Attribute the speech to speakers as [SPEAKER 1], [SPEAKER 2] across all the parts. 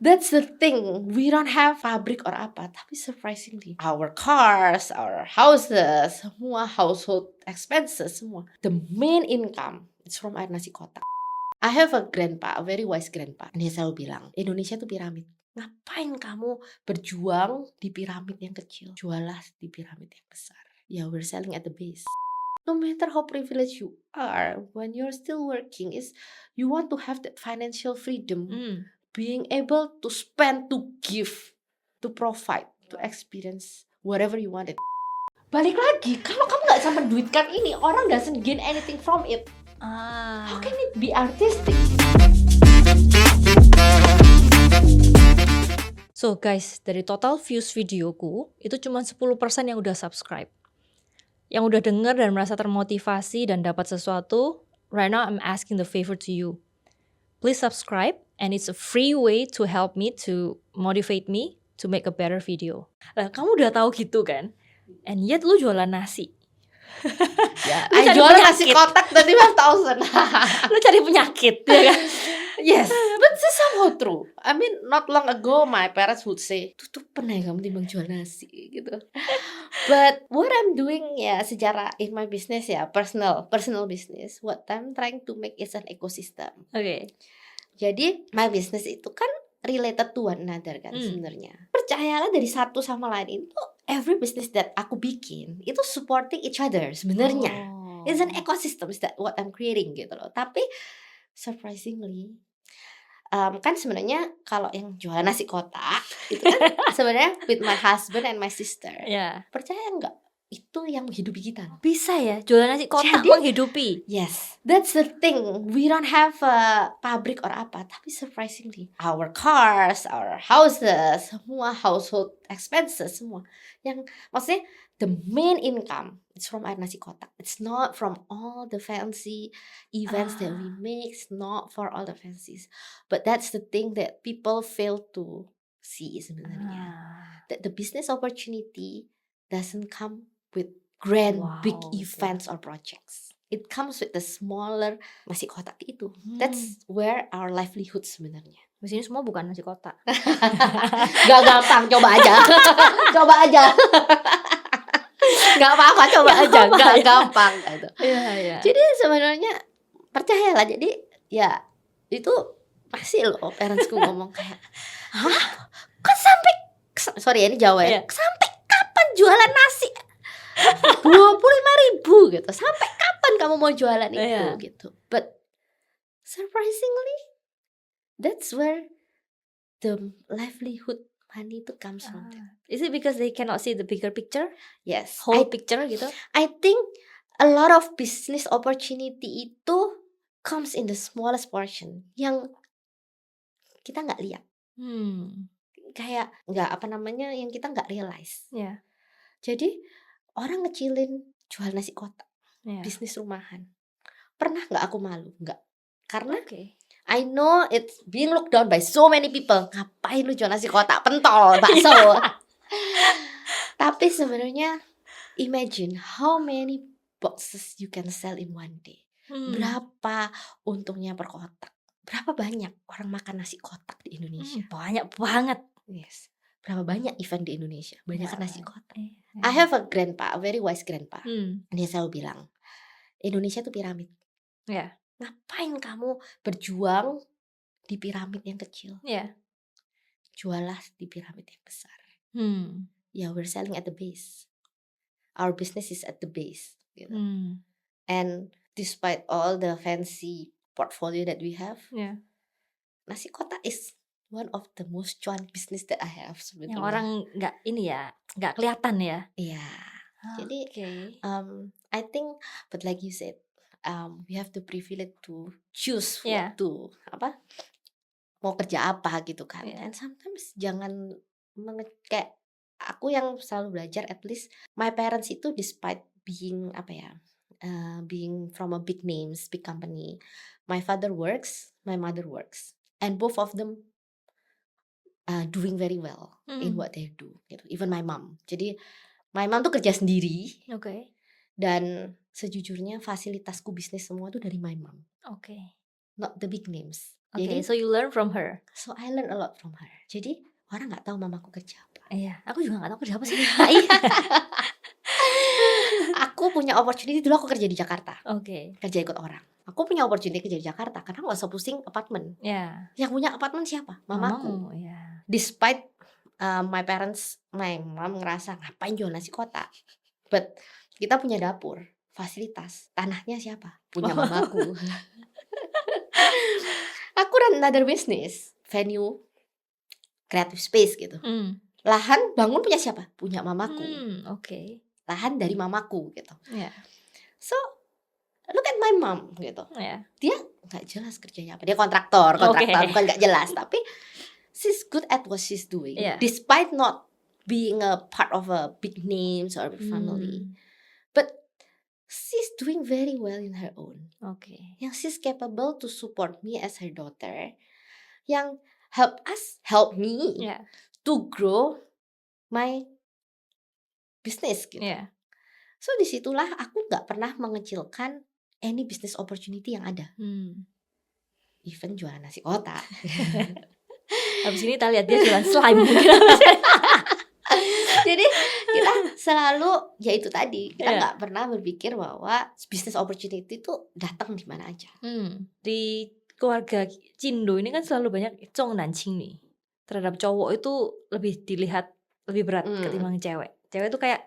[SPEAKER 1] That's the thing, we don't have pabrik or apa, tapi surprisingly our cars, our houses, semua household expenses, semua the main income is from air nasi kotak. I have a grandpa, a very wise grandpa, and dia selalu bilang, Indonesia tuh piramid. Ngapain kamu berjuang di piramid yang kecil? Jualah di piramid yang besar. Yeah, we're selling at the base. No matter how privileged you are, when you're still working, is you want to have that financial freedom. Being able to spend, to give, to provide, to experience whatever you wanted. Balik lagi, kalau kamu nggak bisa menduitkan ini, orang doesn't gain anything from it. How can it be artistic?
[SPEAKER 2] So guys, dari total views videoku, itu cuma 10% yang udah subscribe. Yang udah denger dan merasa termotivasi dan dapat sesuatu, right now I'm asking the favor to you. Please subscribe, and it's a free way to help me, to motivate me to make a better video. Kamu udah tahu gitu kan? And yet lu jualan nasi.
[SPEAKER 1] Ya,
[SPEAKER 2] Lu cari
[SPEAKER 1] jualan
[SPEAKER 2] penyakit.
[SPEAKER 1] nasi kotak 25,000.
[SPEAKER 2] Lu cari penyakit, ya kan?
[SPEAKER 1] Yes, but this is somehow true. I mean, not long ago my parents would say, tutupan ya kamu timbang jual nasi gitu. But what I'm doing ya secara in my business ya, personal business, what I'm trying to make is an ecosystem.
[SPEAKER 2] Oke.
[SPEAKER 1] Jadi my business itu kan related to one another kan sebenarnya. Percayalah dari satu sama lain itu every business that aku bikin itu supporting each other sebenarnya. It's an ecosystem that what I'm creating gitu loh. Tapi surprisingly kan sebenarnya kalau yang jualan nasi kotak itu kan sebenarnya with my husband and my sister.
[SPEAKER 2] Ya.
[SPEAKER 1] Percaya nggak? Itu yang menghidupi kita.
[SPEAKER 2] Bisa ya, jualan nasi kotak
[SPEAKER 1] Jadi,
[SPEAKER 2] menghidupi.
[SPEAKER 1] Yes, that's the thing. We don't have a pabrik or apa, tapi surprisingly our cars, our houses, semua household expenses, semua yang maksudnya the main income is from air nasi kotak. It's not from all the fancy events that we make. It's not for all the fancies. But that's the thing that people fail to see sebenarnya. That the business opportunity doesn't come with grand big events or projects. It comes with the smaller nasi kotak itu. That's where our livelihood sebenarnya.
[SPEAKER 2] Di sini semua bukan nasi kotak.
[SPEAKER 1] Gak gampang, coba aja. Coba aja. Gak apa-apa, coba aja. Gak gampang gitu.
[SPEAKER 2] Iya.
[SPEAKER 1] Jadi sebenarnya percayalah, jadi ya itu pasti loh parentsku ngomong kayak, hah? Kok sampai, sorry ya ini Jawa ya, sampai kapan jualan nasi? 25.000 gitu. Sampai kapan kamu mau jualan itu gitu. But surprisingly that's where the livelihood money itu comes from.
[SPEAKER 2] Is it because they cannot see the bigger picture?
[SPEAKER 1] Yes,
[SPEAKER 2] Whole picture gitu?
[SPEAKER 1] I think a lot of business opportunity itu comes in the smallest portion yang kita nggak lihat. Kayak nggak apa namanya yang kita nggak realize. Jadi orang ngecilin jual nasi kotak, bisnis rumahan. Pernah nggak aku malu? Nggak. Karena I know it's being looked down by so many people. Ngapain lu jual nasi kotak, pentol, bakso? Tapi sebenarnya imagine how many boxes you can sell in one day. Berapa untungnya per kotak? Berapa banyak orang makan nasi kotak di Indonesia?
[SPEAKER 2] Banyak banget.
[SPEAKER 1] Yes. Berapa banyak event di Indonesia? Banyak nasi kotak. I have a grandpa, a very wise grandpa. Dia selalu bilang, Indonesia tuh piramid. Ngapain kamu berjuang di piramid yang kecil? Jualah di piramid yang besar. Yeah, we're selling at the base. Our business is at the base. Gitu. And despite all the fancy portfolio that we have, nasi kotak is one of the most cuan business that I have sebetulnya.
[SPEAKER 2] Yang orang nggak kelihatan ya.
[SPEAKER 1] Iya. Jadi I think, but like you said, we have the privilege to choose what to mau kerja apa gitu kan. And sometimes jangan kayak aku yang selalu belajar, at least my parents itu despite being being from a big names, big company, my father works, my mother works, and both of them doing very well in what they do gitu. Even my mom. Jadi my mom tuh kerja sendiri. Dan sejujurnya fasilitasku bisnis semua tuh dari my mom. Not the big names.
[SPEAKER 2] Oke,
[SPEAKER 1] Jadi
[SPEAKER 2] so you learn from her.
[SPEAKER 1] so I learn a lot from her. Jadi orang nggak tahu mamaku kerja apa.
[SPEAKER 2] Iya, aku juga nggak tahu kerja apa sih.
[SPEAKER 1] Iya. Aku punya opportunity dulu, aku kerja di Jakarta,
[SPEAKER 2] Oke,
[SPEAKER 1] kerja ikut orang. Aku punya opportunity kerja di Jakarta karena nggak usah pusing apartemen.
[SPEAKER 2] ya.
[SPEAKER 1] Yang punya apartemen siapa? Mamaku.
[SPEAKER 2] Mamamu, ya.
[SPEAKER 1] Despite my mom ngerasa ngapain jual nasi kotak, but kita punya dapur, fasilitas, tanahnya siapa? Punya mamaku. Aku run another business, venue, creative space gitu. Lahan bangun punya siapa? Punya mamaku.
[SPEAKER 2] Oke.
[SPEAKER 1] Lahan dari mamaku gitu.
[SPEAKER 2] Ya,
[SPEAKER 1] So look at my mom gitu.
[SPEAKER 2] ya.
[SPEAKER 1] Dia nggak jelas kerjanya apa. Dia kontraktor
[SPEAKER 2] Oke.
[SPEAKER 1] bukan nggak jelas, tapi she's good at what she's doing.
[SPEAKER 2] Yeah.
[SPEAKER 1] Despite not being a part of a big names or a big family, but she's doing very well in her own.
[SPEAKER 2] Oke.
[SPEAKER 1] Yang she's capable to support me as her daughter, yang help me
[SPEAKER 2] Ya,
[SPEAKER 1] to grow my business gitu.
[SPEAKER 2] ya.
[SPEAKER 1] So disitulah aku nggak pernah mengecilkan any business opportunity yang ada. Even jualan nasi kotak.
[SPEAKER 2] Habis ini kita lihat dia jualan slime mungkin.
[SPEAKER 1] Jadi kita selalu ya itu tadi, kita
[SPEAKER 2] Iya.
[SPEAKER 1] nggak pernah berpikir bahwa business opportunity itu datang di mana aja.
[SPEAKER 2] Di keluarga Cindo ini kan selalu banyak cong nancing nih. Terhadap cowok itu lebih dilihat lebih berat ketimbang cewek. Cewek itu kayak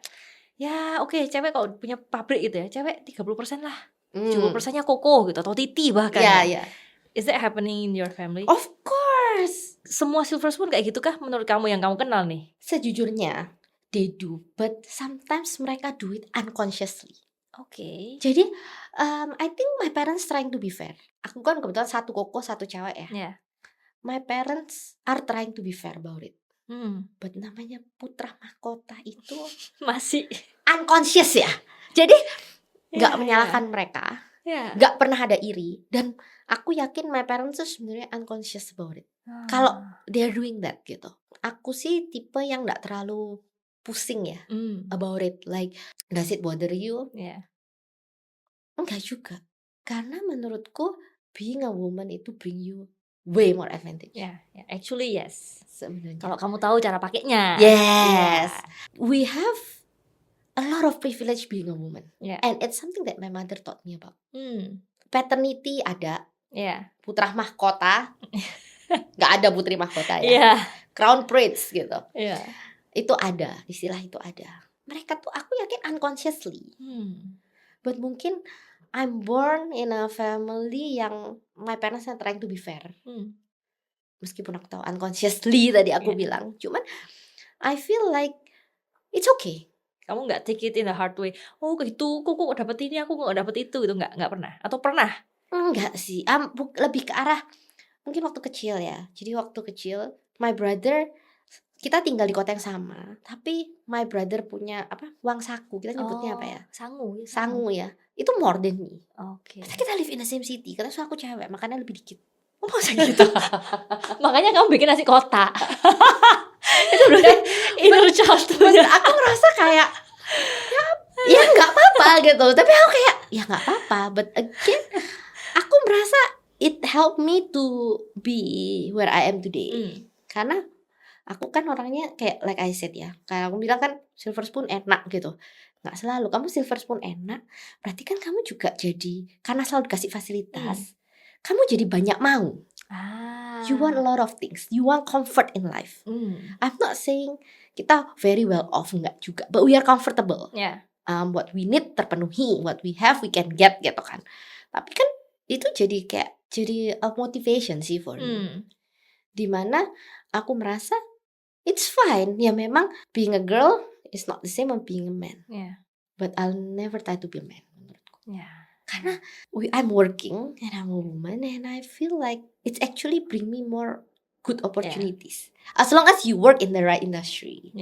[SPEAKER 2] ya oke, cewek kalau punya pabrik gitu ya, cewek 30% lah. 70%-nya koko gitu atau titi bahkan.
[SPEAKER 1] Ya.
[SPEAKER 2] Is that happening in your family?
[SPEAKER 1] Of course.
[SPEAKER 2] Semua Silver Spoon kayak gitu kah menurut kamu yang kamu kenal nih?
[SPEAKER 1] Sejujurnya they do, but sometimes mereka do it unconsciously.
[SPEAKER 2] Oke.
[SPEAKER 1] Jadi I think my parents trying to be fair. Aku kan kebetulan satu koko satu cewek ya.
[SPEAKER 2] Ya.
[SPEAKER 1] My parents are trying to be fair about it.
[SPEAKER 2] But
[SPEAKER 1] But namanya putra mahkota itu
[SPEAKER 2] masih
[SPEAKER 1] unconscious ya. Jadi nggak
[SPEAKER 2] Ya,
[SPEAKER 1] menyalahkan mereka,
[SPEAKER 2] ya.
[SPEAKER 1] nggak pernah ada iri, dan aku yakin my parents tuh sebenarnya unconscious about it. Kalau they're doing that gitu. Aku sih tipe yang nggak terlalu pusing ya about it. Like does it bother you?
[SPEAKER 2] Ya.
[SPEAKER 1] Enggak juga. Karena menurutku being a woman itu bring you way more advantage.
[SPEAKER 2] Ya, actually yes.
[SPEAKER 1] Sebenarnya.
[SPEAKER 2] Kalau kamu tahu cara pakainya.
[SPEAKER 1] Yes.
[SPEAKER 2] Ya.
[SPEAKER 1] We have a lot of privilege being a woman.
[SPEAKER 2] Yeah.
[SPEAKER 1] And it's something that my mother taught me about. Paternity ada,
[SPEAKER 2] Ya.
[SPEAKER 1] putra mahkota. Gak ada putri mahkota ya.
[SPEAKER 2] Iya.
[SPEAKER 1] Crown prince gitu.
[SPEAKER 2] Iya.
[SPEAKER 1] Itu ada, istilah itu ada. Mereka tuh aku yakin unconsciously. But mungkin I'm born in a family yang my parents are trying to be fair. Meskipun aku tahu unconsciously tadi aku bilang. Cuman I feel like it's okay.
[SPEAKER 2] Kamu nggak take it in the hard way. Oh gitu, kok dapet ini, aku nggak dapet itu gitu, nggak pernah. Atau pernah?
[SPEAKER 1] Enggak sih, lebih ke arah mungkin waktu kecil ya. Jadi waktu kecil my brother, kita tinggal di kota yang sama, tapi my brother punya uang saku, kita nyebutnya apa ya? Sangu ya. Itu more than me.
[SPEAKER 2] Oke.
[SPEAKER 1] Kita live in the same city, karena aku cewek, makannya lebih dikit. Oh masa gitu?
[SPEAKER 2] Makanya kamu bikin nasi kotak. Itu berarti inner child-nya.
[SPEAKER 1] Aku ngerasa kayak ya nggak apa-apa gitu, tapi aku kayak ya nggak apa-apa. But again, aku merasa it helped me to be where I am today. Karena aku kan orangnya kayak like I said ya, kayak aku bilang kan silver spoon enak gitu. Nggak selalu kamu silver spoon enak, berarti kan kamu juga jadi karena selalu dikasih fasilitas, kamu jadi banyak mau. You want a lot of things, you want comfort in life. I'm not saying kita very well off, enggak juga, but we are comfortable. What we need terpenuhi, what we have we can get gitu kan. Tapi kan itu jadi a motivation sih for me. Dimana aku merasa it's fine. Ya memang being a girl is not the same as being a man. But I'll never try to be a man menurutku. Karena I'm working and I'm a woman and I feel like it's actually bring me more good opportunities. As long as you work in the right industry.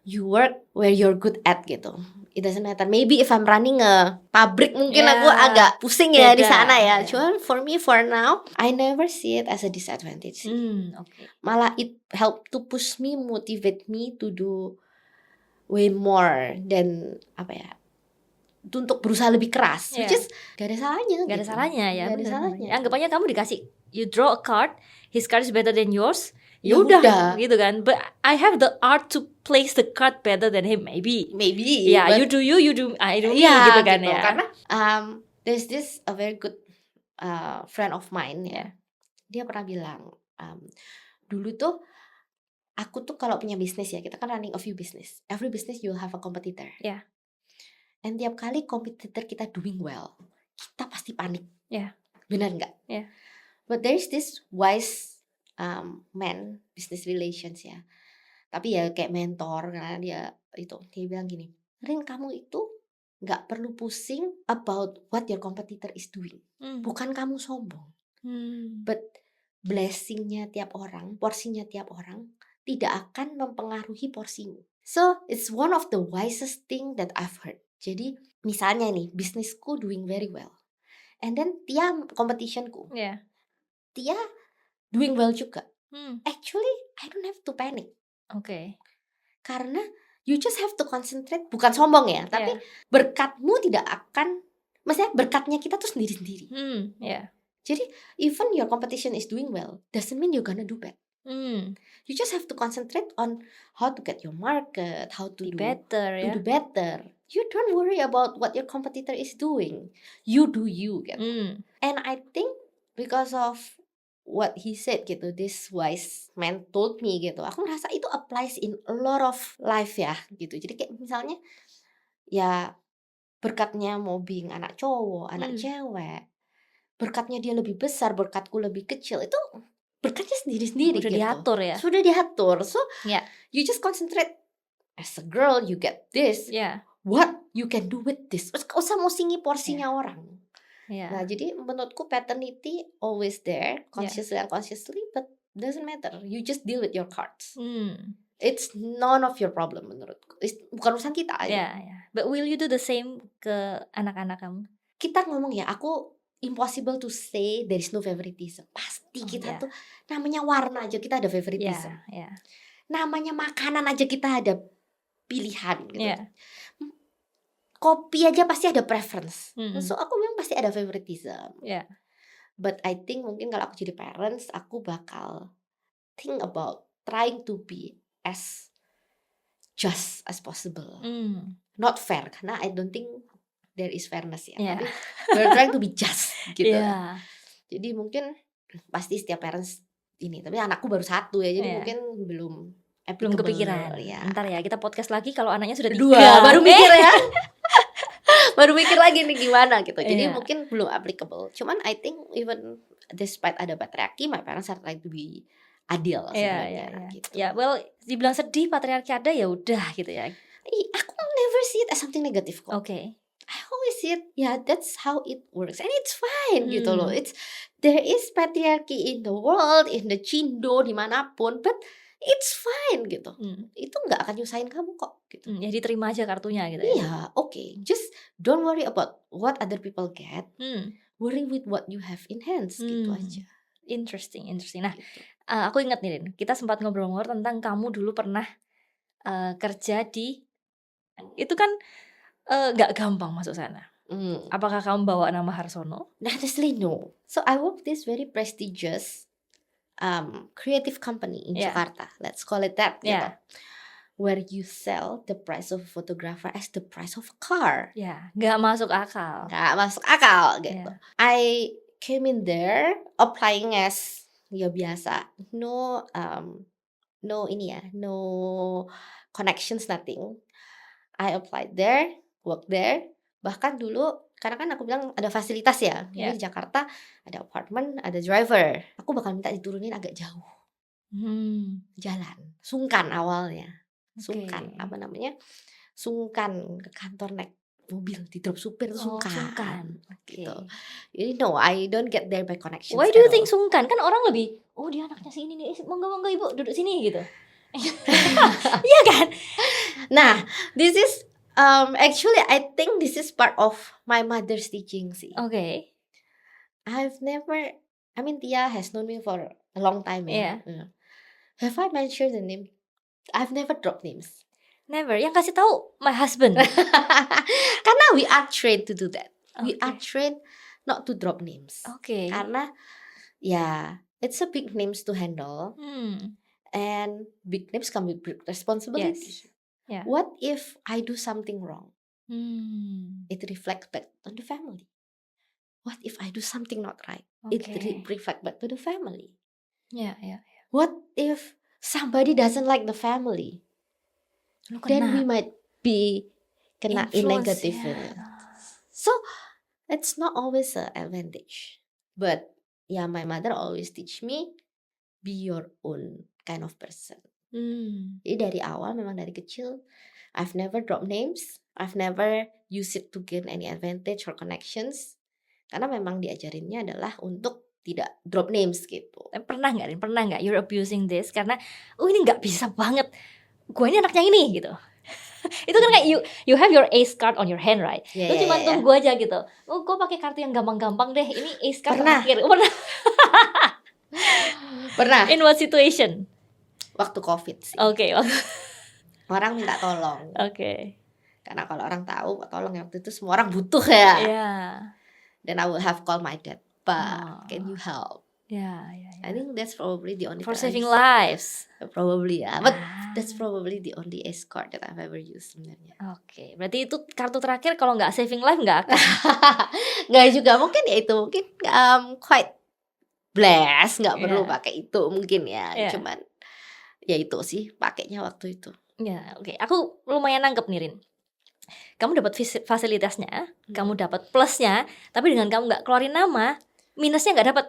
[SPEAKER 1] You work where you're good at gitu. It doesn't matter. Maybe if I'm running a pabrik mungkin aku agak pusing ya di sana ya. Cuman for me for now, I never see it as a disadvantage. Malah it help to push me, motivate me to do way more than untuk berusaha lebih keras, which
[SPEAKER 2] Yeah.
[SPEAKER 1] is gak ada salahnya.
[SPEAKER 2] Gak ada
[SPEAKER 1] gitu.
[SPEAKER 2] salahnya ya.
[SPEAKER 1] Gak ada
[SPEAKER 2] bener.
[SPEAKER 1] salahnya.
[SPEAKER 2] Anggap aja kamu dikasih, you draw a card, his card is better than yours.
[SPEAKER 1] Ya
[SPEAKER 2] Ya udah
[SPEAKER 1] udah.
[SPEAKER 2] gitu kan. But I have the art to place the card better than him, maybe.
[SPEAKER 1] Maybe.
[SPEAKER 2] Yeah,
[SPEAKER 1] but-
[SPEAKER 2] you do you do I do me
[SPEAKER 1] Iya,
[SPEAKER 2] gitu kan
[SPEAKER 1] gitu.
[SPEAKER 2] ya.
[SPEAKER 1] Karena there's this a very good friend of mine ya.
[SPEAKER 2] Yeah.
[SPEAKER 1] Dia pernah bilang dulu tuh aku tuh kalau punya bisnis ya, kita kan running a few business. Every business you'll have a competitor.
[SPEAKER 2] Yeah.
[SPEAKER 1] And tiap kali competitor kita doing well, kita pasti panik.
[SPEAKER 2] Yeah.
[SPEAKER 1] Benar nggak?
[SPEAKER 2] Yeah.
[SPEAKER 1] But there is this wise man, business relations ya. Tapi ya kayak mentor, karena dia bilang gini, Rin, kamu itu nggak perlu pusing about what your competitor is doing. Bukan kamu sombong, but blessingnya tiap orang, porsinya tiap orang tidak akan mempengaruhi porsimu. So it's one of the wisest thing that I've heard. Jadi misalnya nih, bisnisku doing very well, and then Tia competitionku,
[SPEAKER 2] Yeah.
[SPEAKER 1] Tia doing well juga.
[SPEAKER 2] Hmm.
[SPEAKER 1] Actually, I don't have to panic.
[SPEAKER 2] Oke.
[SPEAKER 1] Karena you just have to concentrate, bukan sombong ya, tapi
[SPEAKER 2] Yeah.
[SPEAKER 1] berkatmu tidak akan, maksudnya berkatnya kita tuh sendiri-sendiri.
[SPEAKER 2] Yeah.
[SPEAKER 1] Jadi even your competition is doing well, doesn't mean you're gonna do bad. You just have to concentrate on how to get your market, how to
[SPEAKER 2] Be
[SPEAKER 1] do
[SPEAKER 2] better ya.
[SPEAKER 1] do better. You don't worry about what your competitor is doing. You do you gitu. And I think because of what he said gitu, this wise man told me gitu, aku ngerasa itu applies in a lot of life ya gitu. Jadi kayak misalnya ya berkatnya mau being anak cowok, anak cewek, berkatnya dia lebih besar, berkatku lebih kecil, itu berkatnya sendiri-sendiri
[SPEAKER 2] Udah
[SPEAKER 1] gitu.
[SPEAKER 2] diatur ya.
[SPEAKER 1] Sudah diatur. So
[SPEAKER 2] Yeah.
[SPEAKER 1] you just concentrate, as a girl you get this,
[SPEAKER 2] Yeah.
[SPEAKER 1] what you can do with this. Gak usah musingi porsinya orang.
[SPEAKER 2] Yeah.
[SPEAKER 1] Nah jadi menurutku paternity always there, consciously unconsciously, but doesn't matter. You just deal with your cards. It's none of your problem menurutku. Bukan urusan kita.
[SPEAKER 2] Yeah. But will you do the same ke anak-anak kamu?
[SPEAKER 1] Kita ngomong ya, aku impossible to say there is no favoritism. Pasti kita tuh namanya warna aja kita ada favoritism.
[SPEAKER 2] Yeah.
[SPEAKER 1] Namanya makanan aja kita ada pilihan gitu.
[SPEAKER 2] Yeah.
[SPEAKER 1] Kopi aja pasti ada preference.
[SPEAKER 2] Mm-mm.
[SPEAKER 1] So aku memang pasti ada favoritism.
[SPEAKER 2] Yeah.
[SPEAKER 1] But I think mungkin kalau aku jadi parents, aku bakal think about trying to be as just as possible. Not fair, karena I don't think there is fairness ya.
[SPEAKER 2] Yeah.
[SPEAKER 1] Tapi we're trying to be just gitu.
[SPEAKER 2] Yeah.
[SPEAKER 1] Jadi mungkin pasti setiap parents ini, tapi anakku baru 1 ya, jadi
[SPEAKER 2] Yeah.
[SPEAKER 1] mungkin belum
[SPEAKER 2] Belum kepikiran.
[SPEAKER 1] ya.
[SPEAKER 2] Ntar ya kita podcast lagi kalau anaknya sudah 3.
[SPEAKER 1] 2 baru mikir ya. Baru mikir lagi nih gimana gitu. Jadi
[SPEAKER 2] Yeah.
[SPEAKER 1] mungkin belum applicable. Cuman I think even despite ada patriarki, my parents are trying to be adil sebenarnya gitu.
[SPEAKER 2] Ya, well, dibilang sedih patriarki ada ya udah gitu ya.
[SPEAKER 1] Aku never see it as something negative kok.
[SPEAKER 2] Oke.
[SPEAKER 1] I always see it, yeah, that's how it works, and it's fine gitu loh. There is patriarchy in the world, in the Cindo, dimanapun, but it's fine gitu. Itu nggak akan nyusahin kamu kok gitu.
[SPEAKER 2] Ya diterima aja kartunya gitu ya.
[SPEAKER 1] Iya, okay. Just don't worry about what other people get. Worry with what you have in hands gitu aja.
[SPEAKER 2] Interesting. Nah,
[SPEAKER 1] Gitu.
[SPEAKER 2] aku ingat nih, Rin, kita sempat ngobrol-ngobrol tentang kamu dulu pernah kerja di, itu kan nggak gampang masuk sana. Apakah kamu bawa nama Harsono?
[SPEAKER 1] Honestly no. So I work this very prestigious creative company in Jakarta. Let's call it that. Gitu.
[SPEAKER 2] Yeah.
[SPEAKER 1] Where you sell the price of a photographer as the price of a car.
[SPEAKER 2] Ya, nggak masuk akal.
[SPEAKER 1] Nggak masuk akal gitu.
[SPEAKER 2] Yeah.
[SPEAKER 1] I came in there applying as ya biasa, no ini ya, no connections, nothing. I applied there, work there. Bahkan dulu karena kan aku bilang ada fasilitas ya.
[SPEAKER 2] Yeah.
[SPEAKER 1] Di Jakarta ada apartemen, ada driver. Aku bakal minta diturunin agak jauh jalan. Sungkan awalnya. Sungkan,
[SPEAKER 2] Okay.
[SPEAKER 1] apa namanya? Sungkan ke kantor naik mobil di drop supir tuh sungkan.
[SPEAKER 2] Sungkan.
[SPEAKER 1] Gitu. Jadi no, I don't get there by connections.
[SPEAKER 2] Why do you
[SPEAKER 1] at
[SPEAKER 2] think
[SPEAKER 1] all.
[SPEAKER 2] sungkan? Kan orang lebih, oh dia anaknya sini nih, monggo ibu duduk sini gitu. Iya kan?
[SPEAKER 1] Nah, this is actually I think this is part of my mother's teaching sih.
[SPEAKER 2] Oke.
[SPEAKER 1] I've never, I mean Tia has known me for a long time ya.
[SPEAKER 2] Yeah.
[SPEAKER 1] Have I mentioned the name? I've never dropped names.
[SPEAKER 2] Never. Yang kasih tahu my husband.
[SPEAKER 1] Karena we are trained to do that. We are
[SPEAKER 2] Oke.
[SPEAKER 1] trained not to drop names.
[SPEAKER 2] Oke.
[SPEAKER 1] Karena ya it's a big names to handle, and big names come with big responsibility.
[SPEAKER 2] Yes. Yeah.
[SPEAKER 1] What if I do something wrong?
[SPEAKER 2] Hmm.
[SPEAKER 1] It reflects back on the family. What if I do something not right? It
[SPEAKER 2] Oke.
[SPEAKER 1] reflects back to the family.
[SPEAKER 2] Ya, ya.
[SPEAKER 1] What if somebody doesn't like the family?
[SPEAKER 2] Lu
[SPEAKER 1] Then we
[SPEAKER 2] kena
[SPEAKER 1] might be kena in
[SPEAKER 2] influence
[SPEAKER 1] negative.
[SPEAKER 2] ya.
[SPEAKER 1] So it's not always an advantage. But yeah, my mother always teach me, be your own kind of person. Jadi dari awal memang dari kecil, I've never dropped names. I've never used it to gain any advantage or connections. Karena memang diajarinnya adalah untuk tidak drop names gitu.
[SPEAKER 2] Pernah nggak, Rin? Pernah nggak you're abusing this karena ini nggak bisa banget, gue ini anaknya ini gitu. Itu kan kayak you have your ace card on your hand, right? Lu cuma tunggu aja gitu. Oh, gue pakai kartu yang gampang-gampang deh. Ini ace card
[SPEAKER 1] Pernah.
[SPEAKER 2] terakhir. Pernah.
[SPEAKER 1] Pernah.
[SPEAKER 2] In what situation?
[SPEAKER 1] Waktu COVID sih.
[SPEAKER 2] Oke.
[SPEAKER 1] Orang minta tolong.
[SPEAKER 2] Oke.
[SPEAKER 1] Karena kalau orang tahu tolong ya, waktu itu semua orang butuh ya.
[SPEAKER 2] Yeah.
[SPEAKER 1] Then I will have call my dad. Pak, can you help?
[SPEAKER 2] Yeah.
[SPEAKER 1] I think that's probably the only
[SPEAKER 2] For
[SPEAKER 1] time
[SPEAKER 2] saving lives.
[SPEAKER 1] Probably ya. But that's probably the only ace card that I've ever used sebenarnya.
[SPEAKER 2] Oke, berarti itu kartu terakhir kalau nggak saving life nggak akan.
[SPEAKER 1] Nggak juga, mungkin ya itu mungkin quite blessed, nggak perlu pakai itu mungkin ya. Cuman ya itu sih pakainya waktu itu.
[SPEAKER 2] Ya, oke. Aku lumayan nangkep nih, Rin. Kamu dapat fasilitasnya, kamu dapat plusnya, tapi dengan kamu nggak keluarin nama, minusnya nggak dapat.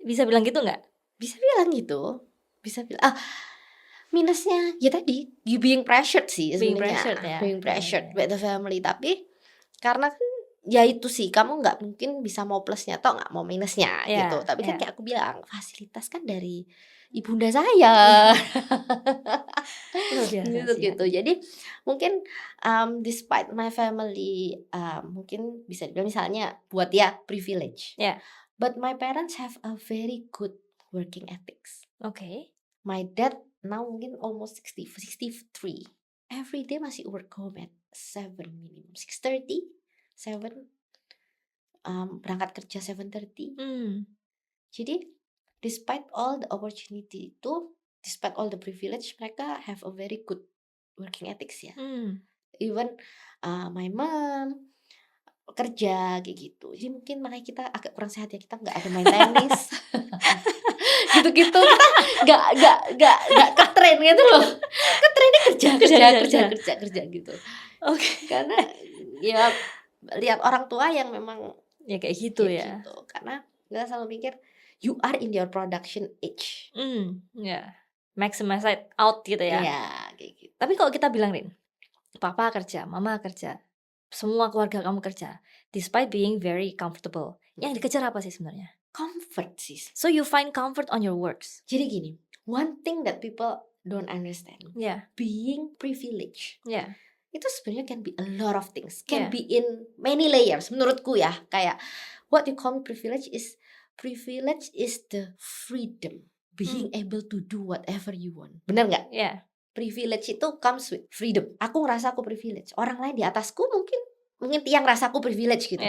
[SPEAKER 2] Bisa bilang gitu nggak?
[SPEAKER 1] Bisa bilang gitu. Bisa bilang. Minusnya ya tadi, you being pressured sih sebenarnya. Being pressured by the family. Tapi karena kan ya itu sih, kamu nggak mungkin bisa mau plusnya atau nggak mau minusnya gitu. Tapi kan kayak aku bilang, fasilitas kan dari ibunda saya. gitu. Jadi mungkin despite my family mungkin bisa dibilang misalnya buat ya privilege. But my parents have a very good working ethics.
[SPEAKER 2] Okay.
[SPEAKER 1] My dad now mungkin almost 63. Every day masih work home at 7 minimum. 6:30, 7. Berangkat kerja 7:30. Jadi despite all the opportunity itu, despite all the privilege, mereka have a very good working ethics ya. Even my mom kerja kayak gitu. Jadi mungkin makanya kita agak kurang sehat ya, kita nggak ada main tenis. gitu-gitu kita nggak ketren gitu loh. Ketrennya kerja gitu.
[SPEAKER 2] Oke.
[SPEAKER 1] Karena ya lihat orang tua yang memang
[SPEAKER 2] ya kayak gitu ya.
[SPEAKER 1] Gitu. Karena kita selalu mikir you are in your production age.
[SPEAKER 2] Maximize it out gitu ya.
[SPEAKER 1] Iya, kayak gitu.
[SPEAKER 2] Tapi kalau kita bilang, Rin, papa kerja, mama kerja, semua keluarga kamu kerja, despite being very comfortable, yang dikejar apa sih sebenarnya?
[SPEAKER 1] Comfort sih.
[SPEAKER 2] So you find comfort on your works.
[SPEAKER 1] Jadi gini, one thing that people don't understand, being privileged, itu sebenarnya can be a lot of things, can be in many layers. Menurutku ya, kayak what you call privilege is the freedom, being able to do whatever you want. Benar nggak? Privilege itu comes with freedom. Aku ngerasa aku privilege. Orang lain di atasku mungkin tiang ngerasa aku privilege gitu.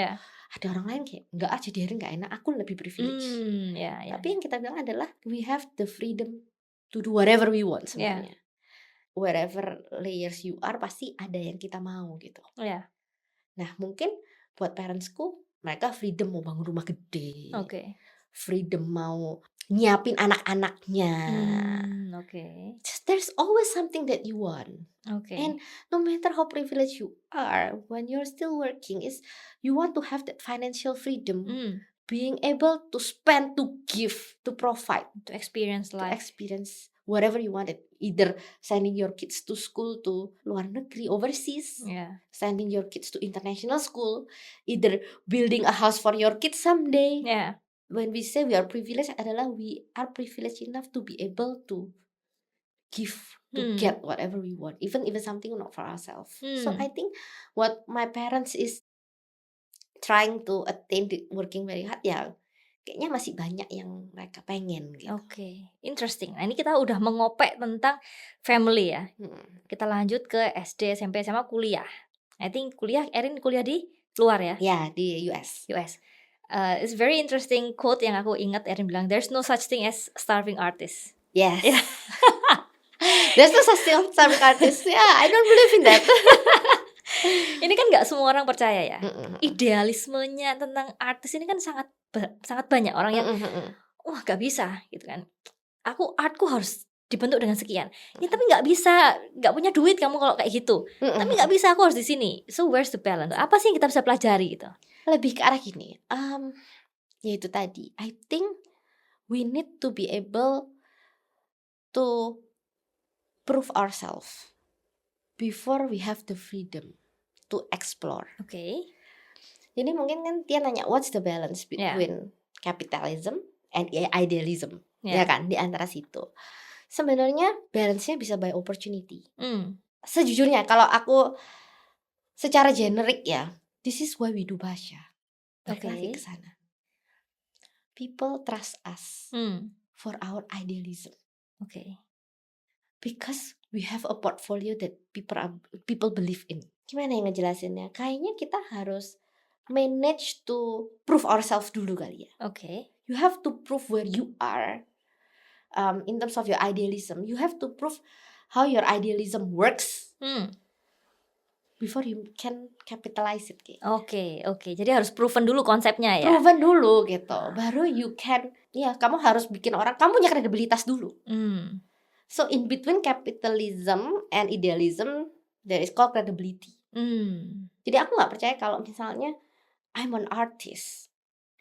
[SPEAKER 1] Ada orang lain kayak enggak aja, dia nggak enak, aku lebih privilege. Tapi yang kita bilang adalah we have the freedom to do whatever we want sebenarnya. Wherever layers you are pasti ada yang kita mau gitu. Nah mungkin buat parentsku, mereka freedom mau bangun rumah gede. Freedom mau nyiapin anak-anaknya. Just, there's always something that you want. And no matter how privileged you are, when you're still working, is you want to have that financial freedom, being able to spend, to give, to provide,
[SPEAKER 2] to experience life,
[SPEAKER 1] to experience whatever you wanted. Either sending your kids to school to luar negeri, overseas, sending your kids to international school, either building a house for your kids someday. When we say we are privileged adalah we are privileged enough to be able to give, to get whatever we want, even something not for ourselves. So I think what my parents is trying to attain, working very hard, ya kayaknya masih banyak yang mereka pengen gitu.
[SPEAKER 2] Oke, interesting. Nah, ini kita udah mengopek tentang family ya. Kita lanjut ke SD, SMP, SMA, kuliah. I think kuliah, Erin kuliah di luar ya,
[SPEAKER 1] Ya, di US.
[SPEAKER 2] US. It's very interesting quote yang aku ingat Erin bilang, there's no such thing as starving artist.
[SPEAKER 1] Yes.
[SPEAKER 2] Yeah.
[SPEAKER 1] There's no such thing as starving artist. Yeah, I don't believe in that.
[SPEAKER 2] Ini kan nggak semua orang percaya ya.
[SPEAKER 1] Mm-mm.
[SPEAKER 2] Idealismenya tentang artis ini kan sangat banyak orang yang
[SPEAKER 1] Mm-mm.
[SPEAKER 2] wah gak bisa gitu kan. Artku harus dibentuk dengan sekian. Ya tapi nggak bisa, nggak punya duit kamu kalau kayak gitu. Tapi
[SPEAKER 1] Mm-mm.
[SPEAKER 2] nggak bisa, aku harus di sini. So where's the balance? Apa sih yang kita bisa pelajari gitu?
[SPEAKER 1] Lebih ke arah gini. Ya itu tadi. I think we need to be able to prove ourselves before we have the freedom to explore.
[SPEAKER 2] Oke.
[SPEAKER 1] Jadi mungkin kan dia nanya what's the balance
[SPEAKER 2] Yeah.
[SPEAKER 1] between capitalism and idealism,
[SPEAKER 2] Yeah.
[SPEAKER 1] ya kan, di antara situ. Sebenarnya balance-nya bisa by opportunity. Sejujurnya kalau aku secara generik ya, this is why we do Basya. Balik
[SPEAKER 2] Oke.
[SPEAKER 1] lagi ke sana. People trust us for our idealism
[SPEAKER 2] Oke.
[SPEAKER 1] because we have a portfolio that people believe in. Gimana yang ngejelasinnya? Kayaknya kita harus manage to prove ourselves dulu kali ya.
[SPEAKER 2] Oke.
[SPEAKER 1] You have to prove where you are in terms of your idealism. You have to prove how your idealism works before you can capitalize it.
[SPEAKER 2] Oke. Jadi harus proven dulu konsepnya ya.
[SPEAKER 1] Proven dulu gitu. Baru you can, ya kamu harus bikin orang, kamu punya kredibilitas dulu. So in between capitalism and idealism, there is called credibility. Jadi aku nggak percaya kalau misalnya I'm an artist,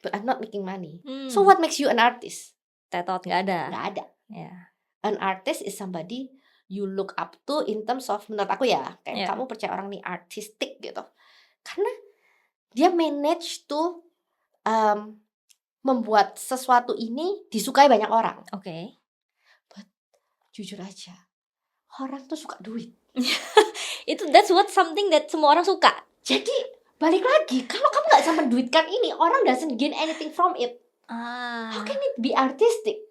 [SPEAKER 1] but I'm not making money. So what makes you an artist?
[SPEAKER 2] Tetot nggak ada.
[SPEAKER 1] Nggak ada.
[SPEAKER 2] Yeah.
[SPEAKER 1] An artist is somebody you look up to in terms of, menurut aku ya, kayak
[SPEAKER 2] Yeah.
[SPEAKER 1] kamu percaya orang nih artistic gitu, karena dia manage to membuat sesuatu ini disukai banyak orang.
[SPEAKER 2] Oke.
[SPEAKER 1] But jujur aja, orang tuh suka duit.
[SPEAKER 2] That's what something that semua orang suka.
[SPEAKER 1] Jadi balik lagi, kalau kamu nggak bisa menduitkan ini, orang doesn't gain anything from it. How can it be artistic?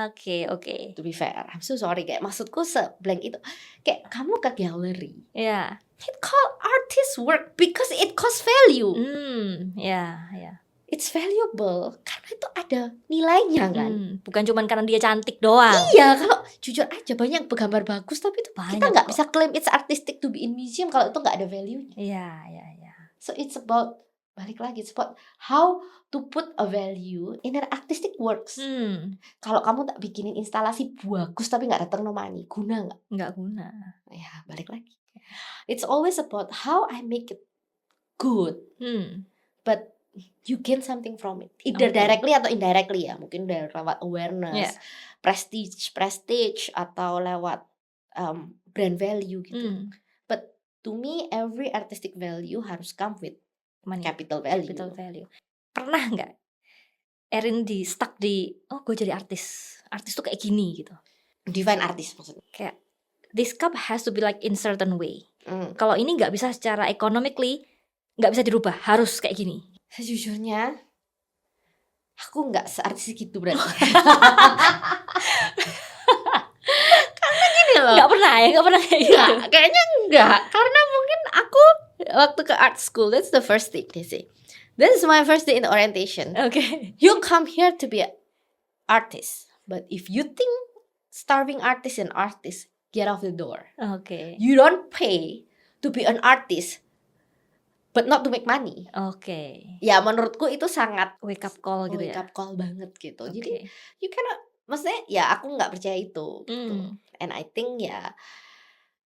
[SPEAKER 2] Oke.
[SPEAKER 1] To be fair, I'm so sorry, kayak maksudku seblank itu. Kayak kamu ke gallery,
[SPEAKER 2] Ya.
[SPEAKER 1] it called artist work because it costs value.
[SPEAKER 2] Ya.
[SPEAKER 1] It's valuable karena itu ada nilainya kan.
[SPEAKER 2] Bukan cuma karena dia cantik doang.
[SPEAKER 1] Iya, kalau jujur aja banyak bergambar bagus tapi itu
[SPEAKER 2] Banyak
[SPEAKER 1] kita nggak
[SPEAKER 2] kok.
[SPEAKER 1] bisa claim it's artistic to be in museum kalau itu nggak ada value-nya.
[SPEAKER 2] Iya.
[SPEAKER 1] So it's about, balik lagi, it's about how to put a value in an artistic works. Kalau kamu tak bikinin instalasi bagus tapi nggak datang no money, guna nggak?
[SPEAKER 2] Nggak guna.
[SPEAKER 1] Ya balik lagi. It's always about how I make it good, but you gain something from it, either
[SPEAKER 2] Okay.
[SPEAKER 1] directly atau indirectly ya. Mungkin dari lewat awareness,
[SPEAKER 2] Yeah.
[SPEAKER 1] prestige atau lewat brand value gitu. But to me, every artistic value harus come with
[SPEAKER 2] Money.
[SPEAKER 1] capital value.
[SPEAKER 2] Capital value. Pernah nggak Erin stuck di gue jadi artis tuh kayak gini gitu?
[SPEAKER 1] Define artis maksudnya.
[SPEAKER 2] Kayak this cup has to be like in certain way. Kalau ini nggak bisa secara economically, nggak bisa dirubah, harus kayak gini.
[SPEAKER 1] Sejujurnya aku nggak seartis gitu berarti. Karena gini loh.
[SPEAKER 2] Nggak pernah kayak gitu.
[SPEAKER 1] Nggak, kayaknya enggak. Karena mungkin aku waktu ke art school, that's the first thing they say. This is my first day in the orientation.
[SPEAKER 2] Oke.
[SPEAKER 1] You come here to be an artist, but if you think starving artist and artist, get off the door.
[SPEAKER 2] Oke.
[SPEAKER 1] You don't pay to be an artist, but not to make money.
[SPEAKER 2] Oke.
[SPEAKER 1] Ya menurutku itu sangat
[SPEAKER 2] Wake up call gitu
[SPEAKER 1] wake
[SPEAKER 2] ya.
[SPEAKER 1] up call banget gitu.
[SPEAKER 2] Oke.
[SPEAKER 1] Jadi you cannot, maksudnya ya aku nggak percaya itu gitu. And I think ya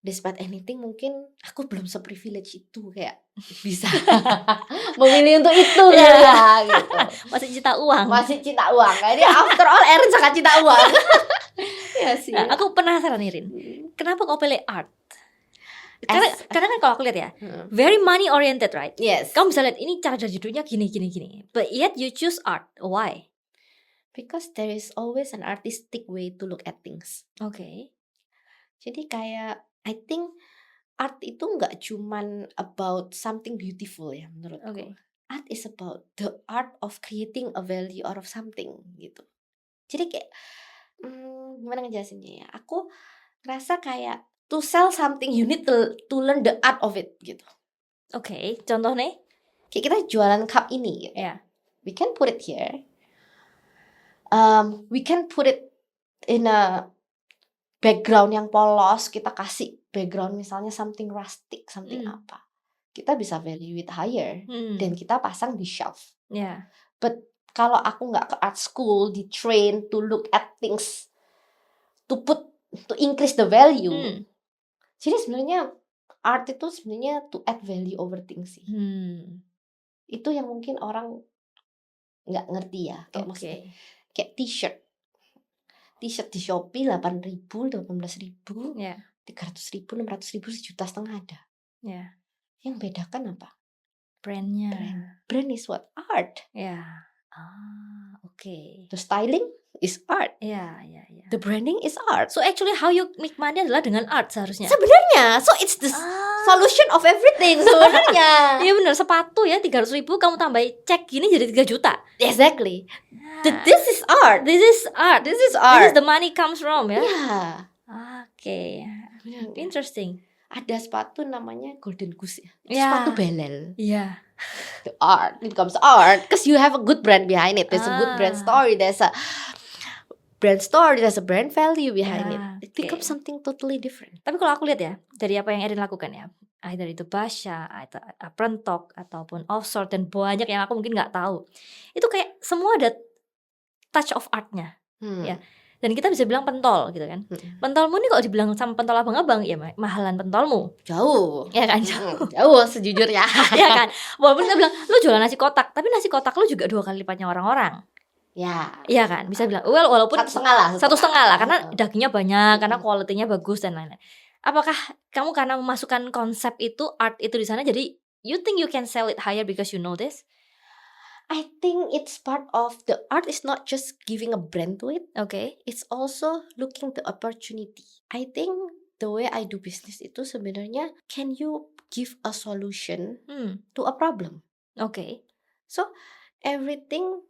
[SPEAKER 1] despite anything mungkin aku belum se-privilege itu kayak bisa memilih untuk itu ya gitu.
[SPEAKER 2] Masih cinta uang.
[SPEAKER 1] Masih cinta uang. Jadi after all Erin sangat cinta uang. Ya sih.
[SPEAKER 2] Nah, aku penasaran Erin. Kenapa kau pilih art? Karena kan kalau aku lihat ya, very money oriented, right?
[SPEAKER 1] Yes.
[SPEAKER 2] Kamu bisa lihat ini cara dari hidupnya gini. But yet you choose art. Why?
[SPEAKER 1] Because there is always an artistic way to look at things.
[SPEAKER 2] Oke.
[SPEAKER 1] Jadi kayak I think art itu nggak cuman about something beautiful ya menurutku.
[SPEAKER 2] Oke.
[SPEAKER 1] art is about the art of creating a value out of something gitu. Jadi kayak gimana ngejelasinnya ya? Aku rasa kayak to sell something you need to learn the art of it gitu.
[SPEAKER 2] Oke, contoh nih?
[SPEAKER 1] Kayak kita jualan cup ini gitu.
[SPEAKER 2] Ya.
[SPEAKER 1] We can put it here. We can put it in a background yang polos. Kita kasih background misalnya something rustic, something apa. Kita bisa value it higher. Dan kita pasang di shelf.
[SPEAKER 2] Ya.
[SPEAKER 1] But kalau aku nggak ke art school, di train to look at things, to increase the value. Jadi sebenarnya art itu sebenarnya to add value over things sih. Itu yang mungkin orang nggak ngerti ya. Kayak maksudnya kayak t-shirt di Shopee 8.000, 18.000, 300.000, 600.000, 1,5 juta ada. Yang bedakan apa?
[SPEAKER 2] Brandnya.
[SPEAKER 1] Brand is what? Art. The styling is art. The branding is art.
[SPEAKER 2] So actually how you make money adalah dengan art seharusnya.
[SPEAKER 1] Sebenarnya, so it's the solution of everything sebenarnya.
[SPEAKER 2] Iya benar, sepatu ya 300.000 kamu tambahin cek gini jadi 3 juta.
[SPEAKER 1] Exactly. This is art.
[SPEAKER 2] This is art.
[SPEAKER 1] This is art.
[SPEAKER 2] This is the money comes from ya.
[SPEAKER 1] Yeah.
[SPEAKER 2] Interesting.
[SPEAKER 1] Ada sepatu namanya Golden Goose ya. Sepatu belel. The art, it becomes art because you have a good brand behind it. There's a good brand story. There's a brand story. There's a brand value behind it. It becomes something totally different.
[SPEAKER 2] Tapi kalau aku lihat ya dari apa yang Erin lakukan ya, either itu Basha, atau Aprentalk ataupun Offsort dan banyak yang aku mungkin nggak tahu. Itu kayak semua ada touch of artnya, ya. Dan kita bisa bilang pentol gitu kan. Pentolmu nih kalau dibilang sama pentol abang-abang ya mahalan pentolmu.
[SPEAKER 1] Jauh.
[SPEAKER 2] Ya kan jauh.
[SPEAKER 1] Jauh sejujurnya.
[SPEAKER 2] Ya kan. Walaupun kita bilang lu jualan nasi kotak, tapi nasi kotak lu juga 2 kali lipatnya orang-orang. Iya kan. Bisa bilang walaupun
[SPEAKER 1] 1,5 lah.
[SPEAKER 2] 1,5 lah karena dagingnya banyak, karena kualitinya bagus dan lain-lain. Apakah kamu karena memasukkan konsep itu, art itu di sana jadi you think you can sell it higher because you know this?
[SPEAKER 1] I think it's part of the art is not just giving a brand to it. It's also looking the opportunity. I think the way I do business itu sebenarnya can you give a solution to a problem. So everything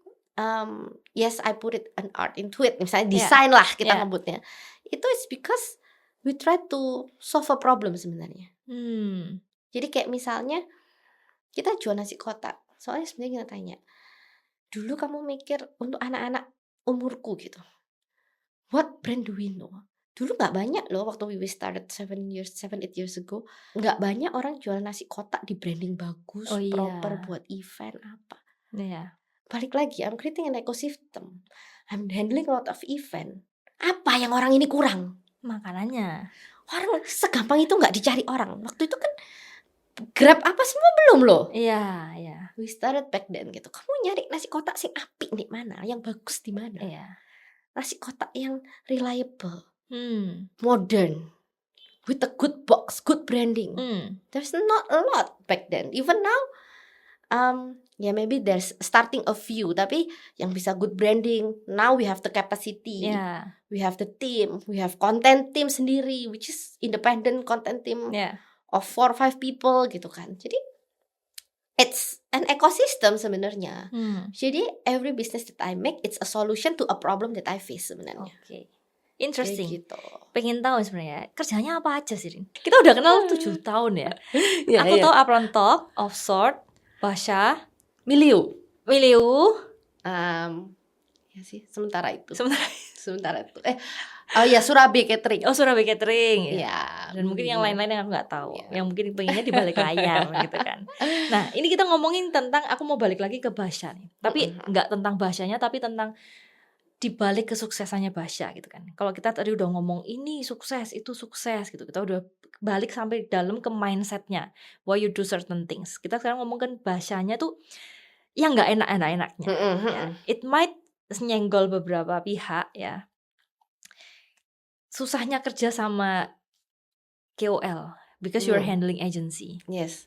[SPEAKER 1] yes I put it an art into it. Misalnya desain lah kita nyebutnya. Itu is because we try to solve a problem sebenarnya. Jadi kayak misalnya kita jual nasi kotak. Soalnya sebenarnya kita tanya, dulu kamu mikir untuk anak-anak umurku gitu, what brand do we know? Dulu gak banyak loh waktu we started 7-8 years ago. Gak banyak orang jual nasi kotak di branding bagus, proper buat event apa. Balik lagi, I'm creating an ecosystem. I'm handling a lot of event. Apa yang orang ini kurang?
[SPEAKER 2] Makanannya.
[SPEAKER 1] Orang segampang itu gak dicari orang. Waktu itu kan Grab apa semua belum loh. We started back then gitu. Kamu nyari nasi kotak sing apik di mana, yang bagus di mana? Nasi kotak yang reliable, modern, with a good box, good branding. There's not a lot back then. Even now, maybe there's starting a few. Tapi yang bisa good branding, now we have the capacity, we have the team, we have content team sendiri, which is independent content team. Of 4 or 5 people gitu kan. Jadi it's an ecosystem sebenarnya. Jadi every business that I make it's a solution to a problem that I face sebenarnya.
[SPEAKER 2] Interesting.
[SPEAKER 1] Gitu.
[SPEAKER 2] Pengen tahu sebenarnya kerjanya apa aja sih, Rin? Kita udah kenal 7 tahun ya. Aku tahu Aprentalk, Offsort, Basha,
[SPEAKER 1] Milieu. Ya sih, sementara itu. Surabaya Catering.
[SPEAKER 2] Surabaya Catering.
[SPEAKER 1] Dan
[SPEAKER 2] mungkin yang lain-lain yang aku nggak tahu. Yang mungkin pengennya di balik layar gitu kan. Nah, ini kita ngomongin tentang, aku mau balik lagi ke Basha nih. Tapi nggak tentang Bashanya, tapi tentang di balik kesuksesannya Basha gitu kan. Kalau kita tadi udah ngomong ini sukses, itu sukses gitu. Kita udah balik sampai dalam ke mindsetnya. Why you do certain things. Kita sekarang ngomongin Bashanya tuh yang nggak enak-enaknya. It might nyenggol beberapa pihak ya. Susahnya kerja sama KOL because you're handling agency.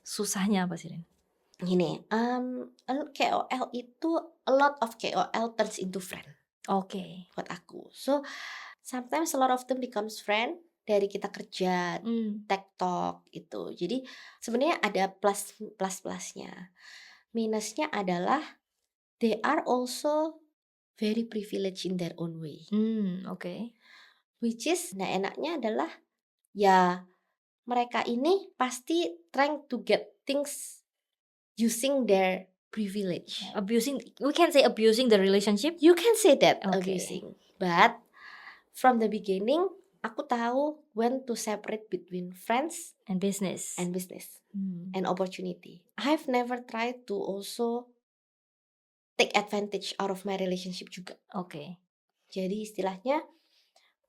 [SPEAKER 2] Susahnya apa sih, Rin?
[SPEAKER 1] Gini, KOL itu a lot of KOL turns into friend. Buat aku. So sometimes a lot of them becomes friend dari kita kerja, TikTok itu. Jadi sebenarnya ada plusnya. minusnya adalah they are also very privileged in their own way.
[SPEAKER 2] Oke.
[SPEAKER 1] Which is, nah enaknya adalah ya mereka ini pasti trying to get things using their privilege.
[SPEAKER 2] We can say abusing the relationship.
[SPEAKER 1] You can say that
[SPEAKER 2] Okay.
[SPEAKER 1] abusing, but from the beginning aku tahu when to separate between friends
[SPEAKER 2] And business.
[SPEAKER 1] and business and opportunity. I've never tried to also take advantage out of my relationship juga.
[SPEAKER 2] Oke.
[SPEAKER 1] Jadi istilahnya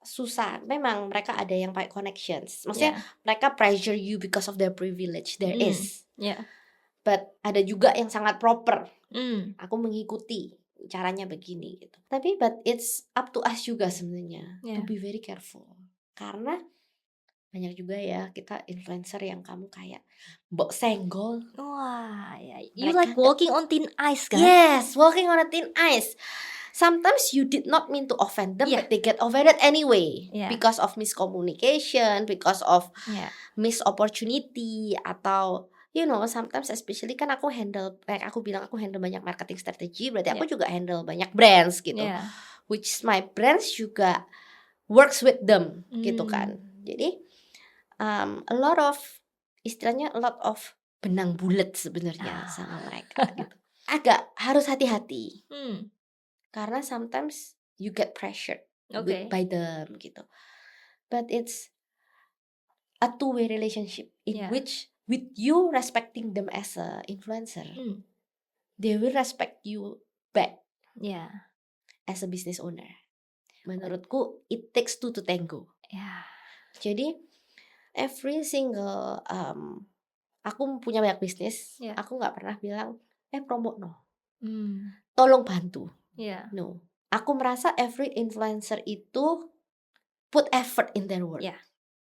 [SPEAKER 1] susah. Memang mereka ada yang pakai connections. Maksudnya
[SPEAKER 2] Yeah.
[SPEAKER 1] mereka pressure you because of their privilege. There is.
[SPEAKER 2] Yeah.
[SPEAKER 1] But ada juga yang sangat proper.
[SPEAKER 2] Mm.
[SPEAKER 1] Aku mengikuti caranya begini gitu. Tapi but it's up to us juga sebenarnya to
[SPEAKER 2] Yeah.
[SPEAKER 1] be very careful. Karena banyak juga ya kita influencer yang kamu kayak mbok senggol.
[SPEAKER 2] Wah, ya.
[SPEAKER 1] Mereka
[SPEAKER 2] You like walking on thin ice kan?
[SPEAKER 1] Yes, walking on a thin ice. Sometimes you did not mean to offend them,
[SPEAKER 2] Yeah.
[SPEAKER 1] but they get offended anyway
[SPEAKER 2] Yeah.
[SPEAKER 1] because of miscommunication, because of
[SPEAKER 2] Yeah.
[SPEAKER 1] missed opportunity, atau you know sometimes especially kan aku handle, kayak aku bilang aku handle banyak marketing strategy, berarti aku juga handle banyak brands gitu,
[SPEAKER 2] Yeah.
[SPEAKER 1] which my brands juga works with them gitu kan. Jadi a lot of istilahnya a lot of benang bulat sebenarnya sama mereka gitu. Agak harus hati-hati. Karena sometimes you get pressured
[SPEAKER 2] Okay.
[SPEAKER 1] by them gitu. But it's a two-way relationship in
[SPEAKER 2] Yeah.
[SPEAKER 1] which with you respecting them as a influencer, they will respect you back
[SPEAKER 2] Yeah.
[SPEAKER 1] as a business owner. Menurutku it takes two to tango.
[SPEAKER 2] Yeah.
[SPEAKER 1] Jadi every single aku punya banyak bisnis,
[SPEAKER 2] Yeah.
[SPEAKER 1] aku nggak pernah bilang promote no,
[SPEAKER 2] Mm.
[SPEAKER 1] tolong bantu.
[SPEAKER 2] Yeah.
[SPEAKER 1] No, aku merasa every influencer itu put effort in their work.
[SPEAKER 2] Yeah.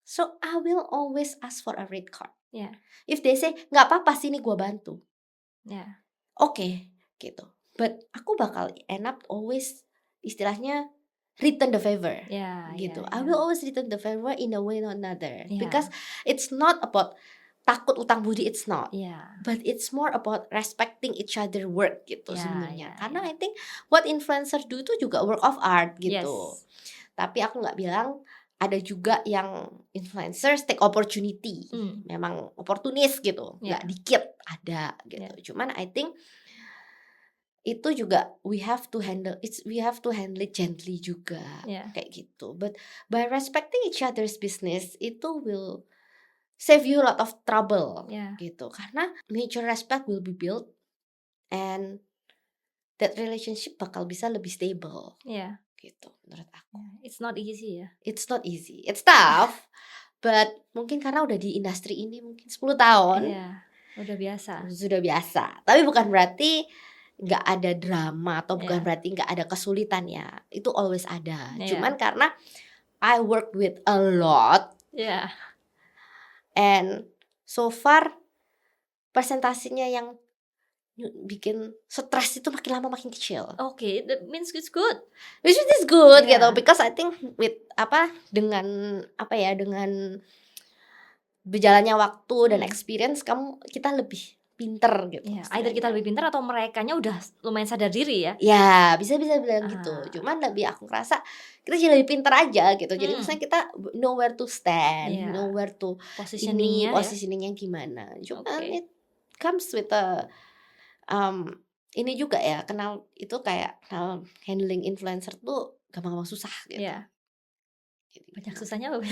[SPEAKER 1] So I will always ask for a rate card.
[SPEAKER 2] Yeah.
[SPEAKER 1] If they say nggak apa-apa sini gua bantu,
[SPEAKER 2] Yeah.
[SPEAKER 1] oke, gitu. But aku bakal end up always istilahnya return the favor.
[SPEAKER 2] Yeah.
[SPEAKER 1] Gitu.
[SPEAKER 2] Yeah.
[SPEAKER 1] I will always return the favor in a way or another.
[SPEAKER 2] Yeah.
[SPEAKER 1] Because it's not about takut utang budi, it's not.
[SPEAKER 2] Yeah.
[SPEAKER 1] But it's more about respecting each other work gitu
[SPEAKER 2] Yeah,
[SPEAKER 1] sebenarnya.
[SPEAKER 2] yeah,
[SPEAKER 1] Karena
[SPEAKER 2] yeah.
[SPEAKER 1] I think what influencer do itu juga work of art gitu.
[SPEAKER 2] Yes.
[SPEAKER 1] Tapi aku nggak bilang, ada juga yang influencers take opportunity. Memang oportunis gitu. Nggak
[SPEAKER 2] Yeah.
[SPEAKER 1] dikit ada gitu.
[SPEAKER 2] Yeah.
[SPEAKER 1] Cuman I think itu juga we have to handle it gently juga.
[SPEAKER 2] Yeah.
[SPEAKER 1] Kayak gitu. But by respecting each other's business, itu will save you a lot of trouble.
[SPEAKER 2] Yeah.
[SPEAKER 1] Gitu. Karena mutual respect will be built and that relationship bakal bisa lebih stable.
[SPEAKER 2] Yeah.
[SPEAKER 1] Gitu menurut aku.
[SPEAKER 2] It's not easy ya.
[SPEAKER 1] It's not easy. It's tough. But mungkin karena udah di industri ini mungkin 10 tahun.
[SPEAKER 2] Yeah. Udah biasa.
[SPEAKER 1] Sudah biasa. Tapi bukan berarti nggak ada drama atau bukan
[SPEAKER 2] Yeah.
[SPEAKER 1] berarti nggak ada kesulitan ya. Itu always ada.
[SPEAKER 2] Yeah.
[SPEAKER 1] Cuman karena I work with a lot
[SPEAKER 2] Yeah.
[SPEAKER 1] and so far presentasinya yang bikin stres itu makin lama makin kecil.
[SPEAKER 2] Okay, that means it's good.
[SPEAKER 1] Which is good
[SPEAKER 2] Yeah.
[SPEAKER 1] gitu, because I think with dengan berjalannya waktu dan experience kita lebih pinter gitu.
[SPEAKER 2] Yeah. Either kita lebih pintar atau merekanya udah lumayan sadar diri ya.
[SPEAKER 1] Ya bisa bilang gitu. Cuman aku ngerasa kita jadi lebih pinter aja gitu. Jadi misalnya kita know where to stand,
[SPEAKER 2] Yeah.
[SPEAKER 1] know where to
[SPEAKER 2] Positioningnya
[SPEAKER 1] gimana. Cuman
[SPEAKER 2] Okay.
[SPEAKER 1] it comes with a ini juga ya, kenal handling influencer tuh gampang-gampang susah gitu.
[SPEAKER 2] Yeah.
[SPEAKER 1] Jadi,
[SPEAKER 2] Banyak susahnya apa?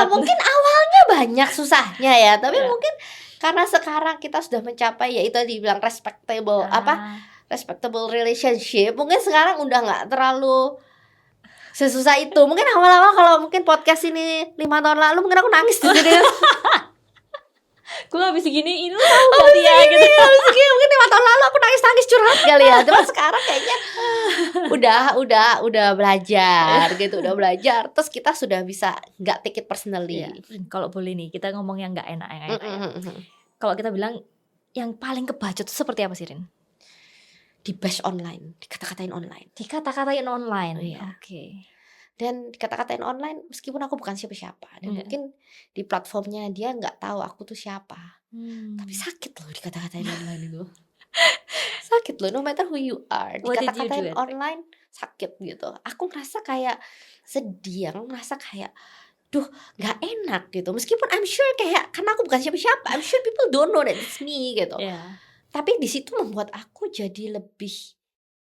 [SPEAKER 1] mungkin awalnya banyak susahnya ya, tapi
[SPEAKER 2] Yeah.
[SPEAKER 1] mungkin karena sekarang kita sudah mencapai ya itu dibilang respectable respectable relationship, mungkin sekarang udah nggak terlalu sesusah itu. Mungkin awal-awal kalau mungkin podcast ini 5 tahun lalu mungkin aku nangis di sini.
[SPEAKER 2] Gue habis gini ini tahu kali ya gitu.
[SPEAKER 1] Mungkin 5 tahun lalu aku nangis curhat kali ya. Cuma sekarang kayaknya udah belajar gitu, udah belajar. Terus kita sudah bisa nggak take it personally.
[SPEAKER 2] Kalau boleh nih kita ngomong yang nggak enak ya. Kalau kita bilang yang paling kebacot itu seperti apa sih, Rin?
[SPEAKER 1] Di bash online, dikata-katain online.
[SPEAKER 2] Dikata-katain online.
[SPEAKER 1] Iya.
[SPEAKER 2] Oke.
[SPEAKER 1] dan dikata-katain online meskipun aku bukan siapa-siapa dan
[SPEAKER 2] Iya.
[SPEAKER 1] mungkin di platformnya dia nggak tahu aku tuh siapa. Tapi
[SPEAKER 2] Hmm.
[SPEAKER 1] sakit loh dikata-katain online itu. Sakit loh, no matter who you are,
[SPEAKER 2] What did you do
[SPEAKER 1] dikata-katain
[SPEAKER 2] at first?
[SPEAKER 1] online sakit gitu. Aku ngerasa kayak sedih, aku ngerasa kayak duh nggak enak gitu. Meskipun I'm sure kayak karena aku bukan siapa-siapa, I'm sure people don't know that it's me gitu.
[SPEAKER 2] Iya.
[SPEAKER 1] Tapi di situ membuat aku jadi lebih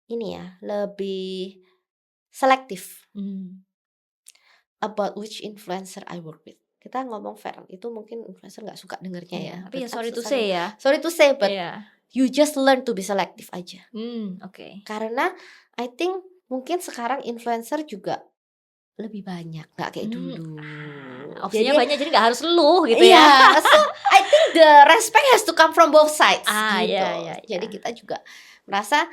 [SPEAKER 1] ini ya, lebih selektif
[SPEAKER 2] Hmm.
[SPEAKER 1] about which influencer I work with. Kita ngomong fair, itu mungkin influencer nggak suka dengernya
[SPEAKER 2] Iya.
[SPEAKER 1] ya.
[SPEAKER 2] Tapi ya
[SPEAKER 1] But I'm
[SPEAKER 2] sorry to
[SPEAKER 1] so
[SPEAKER 2] say ya.
[SPEAKER 1] sorry to say, but
[SPEAKER 2] Iya.
[SPEAKER 1] you just learn to be selective aja.
[SPEAKER 2] Oke.
[SPEAKER 1] Karena I think mungkin sekarang influencer juga lebih banyak, nggak kayak dulu.
[SPEAKER 2] Opsinya
[SPEAKER 1] Jadi
[SPEAKER 2] banyak jadi nggak harus lu gitu
[SPEAKER 1] iya,
[SPEAKER 2] ya.
[SPEAKER 1] so I think the respect has to come from both sides gitu.
[SPEAKER 2] Iya.
[SPEAKER 1] Jadi kita juga merasa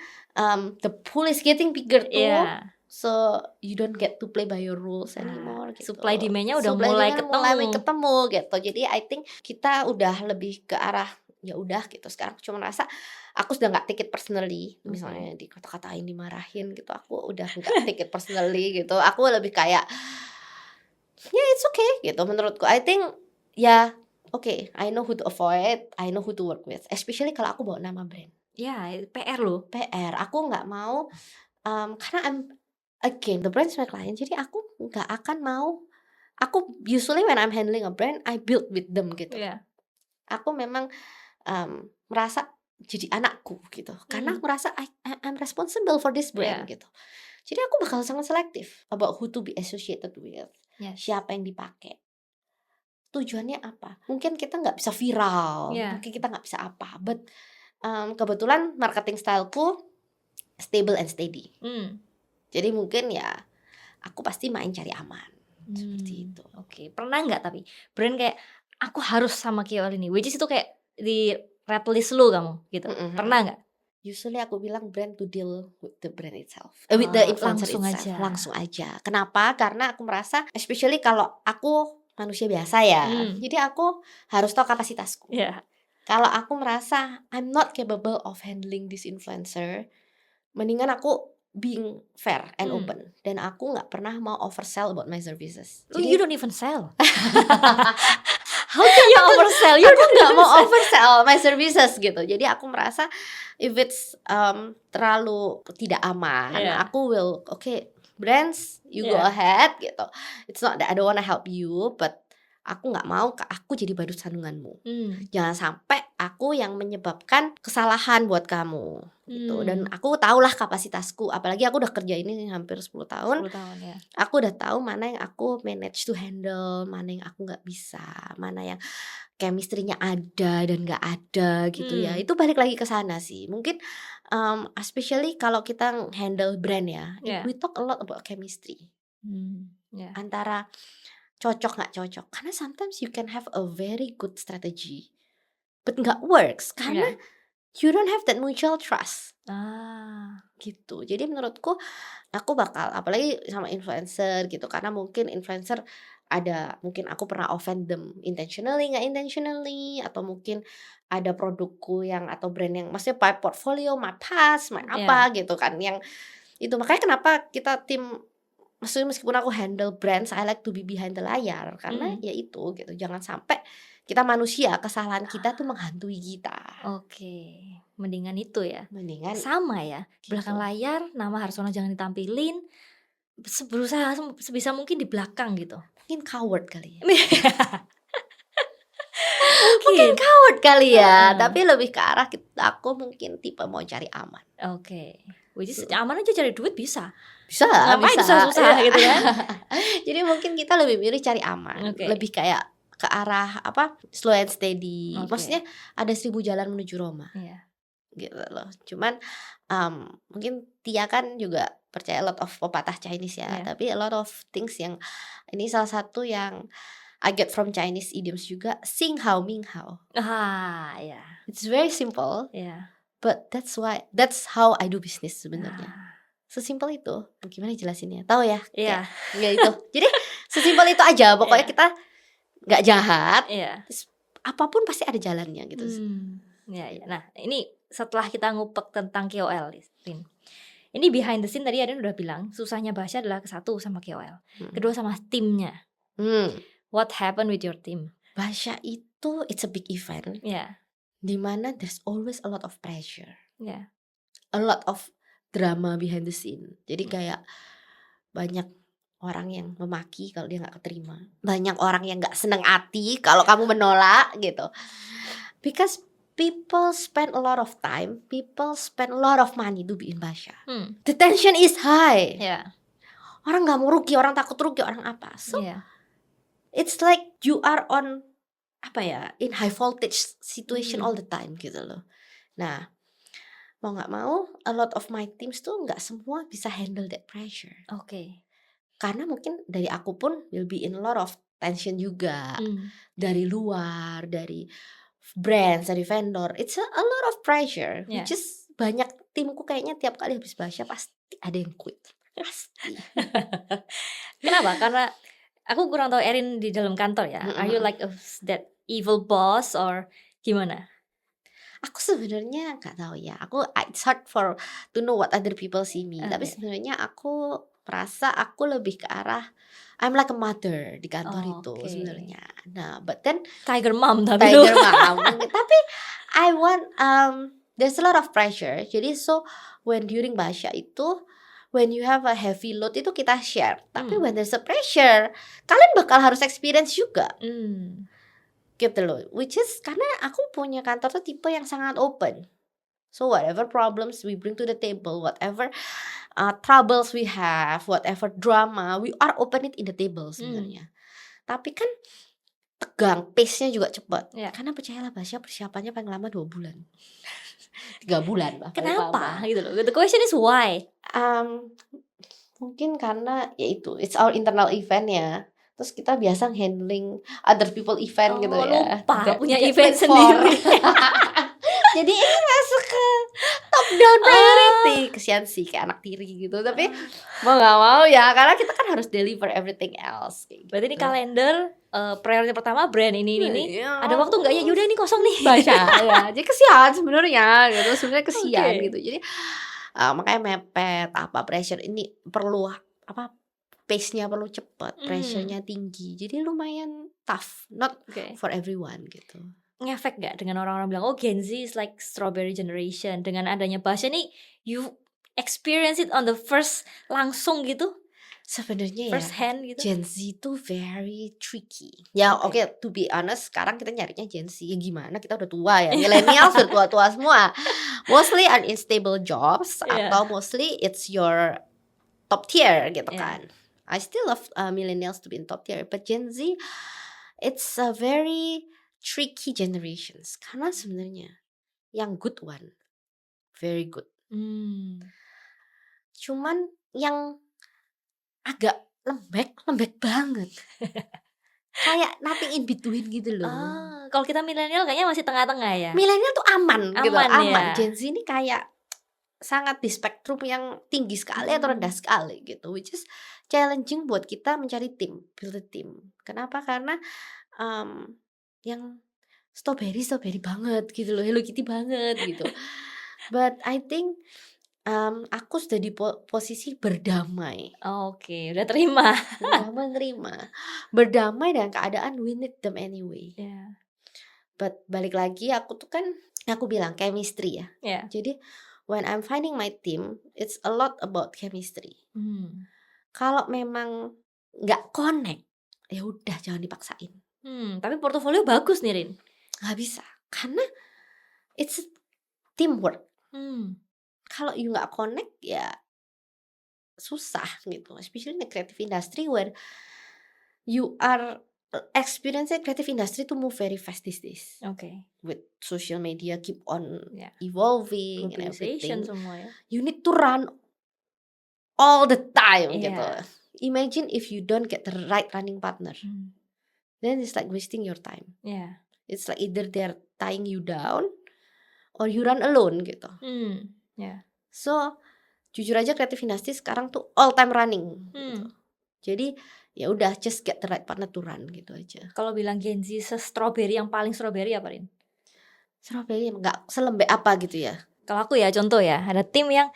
[SPEAKER 1] the pool is getting bigger too.
[SPEAKER 2] Iya.
[SPEAKER 1] So you don't get to play by your rules anymore gitu.
[SPEAKER 2] Supply demand-nya udah
[SPEAKER 1] Supply
[SPEAKER 2] mulai
[SPEAKER 1] demand
[SPEAKER 2] ketemu.
[SPEAKER 1] ketemu gitu. Jadi I think kita udah lebih ke arah ya udah gitu. Sekarang cuma merasa aku sudah nggak take it personally. Misalnya dikata-katain, dimarahin gitu. Aku udah nggak take it personally gitu. Aku lebih kayak ya it's okay gitu menurutku. I think ya okay, I know who to avoid, I know who to work with. Especially kalau aku bawa nama brand.
[SPEAKER 2] Ya, PR loh.
[SPEAKER 1] PR, aku nggak mau karena again the brand's my client, jadi aku nggak akan mau. Aku usually when I'm handling a brand, I build with them gitu.
[SPEAKER 2] Iya.
[SPEAKER 1] Aku memang merasa jadi anakku gitu, karena aku merasa I'm responsible for this brand gitu. Jadi aku bakal sangat selektif about who to be associated with, siapa yang dipakai, tujuannya apa. Mungkin kita nggak bisa viral, mungkin kita nggak bisa apa, but kebetulan marketing styleku stable and steady. Jadi mungkin ya aku pasti main cari aman seperti itu.
[SPEAKER 2] Oke. Pernah nggak tapi brand kayak aku harus sama KOL ini, which is itu kayak di red list lu kamu gitu. Pernah nggak?
[SPEAKER 1] Usually aku bilang brand to deal with the brand itself, with the influencer itself. Langsung aja. Kenapa? Karena aku merasa, especially kalau aku manusia biasa ya, jadi aku harus tahu kapasitasku. Kalau aku merasa I'm not capable of handling this influencer, mendingan aku being fair and open. Dan aku gak pernah mau oversell about my services.
[SPEAKER 2] Jadi, you don't even sell. How can you oversell?
[SPEAKER 1] Aku gak mau oversell my services gitu. Jadi aku merasa if it's terlalu tidak aman, aku will brands you go ahead gitu. It's not that I don't wanna help you, but aku gak mau aku jadi badut sandunganmu. Jangan sampai aku yang menyebabkan kesalahan buat kamu gitu. Dan aku tahulah kapasitasku. Apalagi aku udah kerja ini hampir 10 tahun.
[SPEAKER 2] 10 tahun ya.
[SPEAKER 1] Aku udah tahu mana yang aku manage to handle, mana yang aku gak bisa, mana yang chemistry-nya ada dan gak ada gitu ya. Itu balik lagi ke sana sih. Mungkin especially kalau kita handle brand ya, we talk a lot about chemistry. Antara cocok gak cocok. Karena sometimes you can have a very good strategy but gak works karena you don't have that mutual trust. Gitu. Jadi menurutku aku bakal, apalagi sama influencer gitu, karena mungkin influencer ada, mungkin aku pernah offend them intentionally, nggak intentionally, atau mungkin ada produkku yang atau brand yang maksudnya my portfolio, my past, my apa gitu kan, yang itu. Makanya kenapa kita tim, maksudnya meskipun aku handle brands, I like to be behind the layar, karena ya itu gitu, jangan sampai kita manusia, kesalahan kita tuh menghantui kita.
[SPEAKER 2] Oke, mendingan itu ya.
[SPEAKER 1] Mendingan
[SPEAKER 2] sama ya,
[SPEAKER 1] gitu.
[SPEAKER 2] Belakang layar nama Harsono jangan ditampilin, berusaha sebisa mungkin di belakang gitu.
[SPEAKER 1] Mungkin coward kali ya.
[SPEAKER 2] Mungkin
[SPEAKER 1] coward kali ya, tapi lebih ke arah aku mungkin tipe mau cari aman.
[SPEAKER 2] Oke. Which is aman aja, cari duit bisa.
[SPEAKER 1] Bisa,
[SPEAKER 2] ngapain susah-susah gitu kan.
[SPEAKER 1] Jadi mungkin kita lebih milih cari aman. Lebih kayak ke arah apa, slow and steady. Maksudnya ada 1000 jalan menuju Roma. Gitu loh. Cuman mungkin Tia kan juga percaya a lot of pepatah Chinese ya. Tapi a lot of things yang ini salah satu yang I get from Chinese idioms juga, Xing Hao Ming Hao. It's very simple. But that's how I do business sebenarnya. Sesimpel itu. Gimana jelasinnya? Tahu ya? Kayak itu. Jadi sesimpel itu aja. Pokoknya kita nggak jahat. Terus apapun pasti ada jalannya gitu.
[SPEAKER 2] Nah, ini setelah kita ngupek tentang KOL, Lin, Ini behind the scene tadi Arin udah bilang, susahnya Basya adalah satu sama KOL, kedua sama timnya. What happened with your team?
[SPEAKER 1] Basya itu it's a big event.
[SPEAKER 2] Yeah.
[SPEAKER 1] Dimana there's always a lot of pressure.
[SPEAKER 2] Yeah.
[SPEAKER 1] A lot of drama behind the scene. Jadi kayak banyak orang yang memaki kalau dia gak keterima. Banyak orang yang gak seneng hati kalau kamu menolak gitu. Because people spend a lot of time, people spend a lot of money to be in Basya. The tension is high.
[SPEAKER 2] Yeah.
[SPEAKER 1] Orang gak mau rugi, orang takut rugi, orang apa. So it's like you are on in high voltage situation all the time gitu loh. Nah, mau gak mau, a lot of my teams tuh gak semua bisa handle that pressure.
[SPEAKER 2] Oke.
[SPEAKER 1] Karena mungkin dari aku pun will be in a lot of tension juga. Dari luar, dari brands, dari vendor. It's a lot of pressure. Which is banyak timku kayaknya tiap kali habis Basya pasti ada yang quit. Pasti.
[SPEAKER 2] Kenapa? Karena aku kurang tahu Erin di dalam kantor ya. Are you like that evil boss or gimana?
[SPEAKER 1] Aku sebenarnya nggak tahu ya. It's hard to know what other people see me. Tapi sebenarnya aku merasa aku lebih ke arah I'm like a mother di kantor itu sebenarnya. Nah, but then
[SPEAKER 2] Tiger mom
[SPEAKER 1] Tapi I want there's a lot of pressure. Jadi so when during Basya itu when you have a heavy load itu kita share. Tapi when there's a pressure, kalian bakal harus experience juga. Gitu loh. Which is karena aku punya kantor tuh tipe yang sangat open. So whatever problems we bring to the table, whatever troubles we have, whatever drama, we are open it in the table sebenarnya. Tapi kan tegang, pace-nya juga cepat. Karena percayalah Basya persiapannya paling lama 2 bulan. 3 bulan bahkan.
[SPEAKER 2] Kenapa gitu loh? The question is why?
[SPEAKER 1] Mungkin karena yaitu it's our internal event ya. Terus kita biasa handling other people event gitu ya.
[SPEAKER 2] Lupa punya event sendiri.
[SPEAKER 1] Jadi ini masuk ke top down priority. Kesian sih kayak anak tiri gitu. Tapi mau gak mau ya, karena kita kan harus deliver everything else gitu.
[SPEAKER 2] Berarti ini kalender priority pertama brand ini. Ada waktu gak ya? Yaudah ini kosong nih.
[SPEAKER 1] Basya ya. Jadi kesian sebenarnya gitu. Sebenarnya kesian gitu. Jadi makanya mepet pressure ini perlu pace-nya perlu cepat, pressure-nya tinggi. Jadi lumayan tough, not for everyone gitu.
[SPEAKER 2] Ngefek gak dengan orang-orang bilang Gen Z is like strawberry generation. Dengan adanya Basya nih, you experience it on the first langsung gitu?
[SPEAKER 1] Sebenarnya
[SPEAKER 2] first hand gitu.
[SPEAKER 1] Gen Z itu very tricky. Ya oke, to be honest, sekarang kita nyarinya Gen Z. Ya gimana, kita udah tua ya. Millennials udah tua-tua semua. Mostly unstable jobs atau mostly it's your top tier gitu kan. I still love millennials to be in top tier, but Gen Z it's a very tricky generations karena sebenarnya yang good one very good. Cuman yang agak lembek banget. Kayak nothing in between gitu loh.
[SPEAKER 2] Kalau kita milenial kayaknya masih tengah-tengah ya.
[SPEAKER 1] Milenial tuh aman gitu, aman.
[SPEAKER 2] Ya.
[SPEAKER 1] Gen Z ini kayak sangat di spektrum yang tinggi sekali atau rendah sekali gitu, which is challenging buat kita mencari tim, build a team. Kenapa? Karena yang strawberry banget gitu loh, Hello Kitty banget gitu. But I think aku sudah di posisi berdamai.
[SPEAKER 2] Oke, udah terima.
[SPEAKER 1] Berdamai dengan keadaan, we need them anyway. But balik lagi aku tuh kan, aku bilang chemistry ya. Jadi when I'm finding my team, it's a lot about chemistry. Kalau memang nggak connect, ya udah jangan dipaksain.
[SPEAKER 2] Tapi portofolio bagus nih Rin.
[SPEAKER 1] Nggak bisa, karena it's teamwork. Kalau you nggak connect ya susah gitu. Especially in the creative industry where you are experiencing creative industry to move very fast these days. With social media keep on evolving and everything.
[SPEAKER 2] Semua ya.
[SPEAKER 1] You need to run all the time gitu. Imagine if you don't get the right running partner. Then it's like wasting your time. It's like either they're tying you down or you run alone gitu. So jujur aja creative industry sekarang tuh all time running gitu. Jadi ya udah just get the right partner to run gitu aja.
[SPEAKER 2] Kalau bilang Gen Z se-strawberry yang paling strawberry apa Rin?
[SPEAKER 1] Strawberry nggak selembek apa gitu ya.
[SPEAKER 2] Kalau aku ya contoh ya, ada tim yang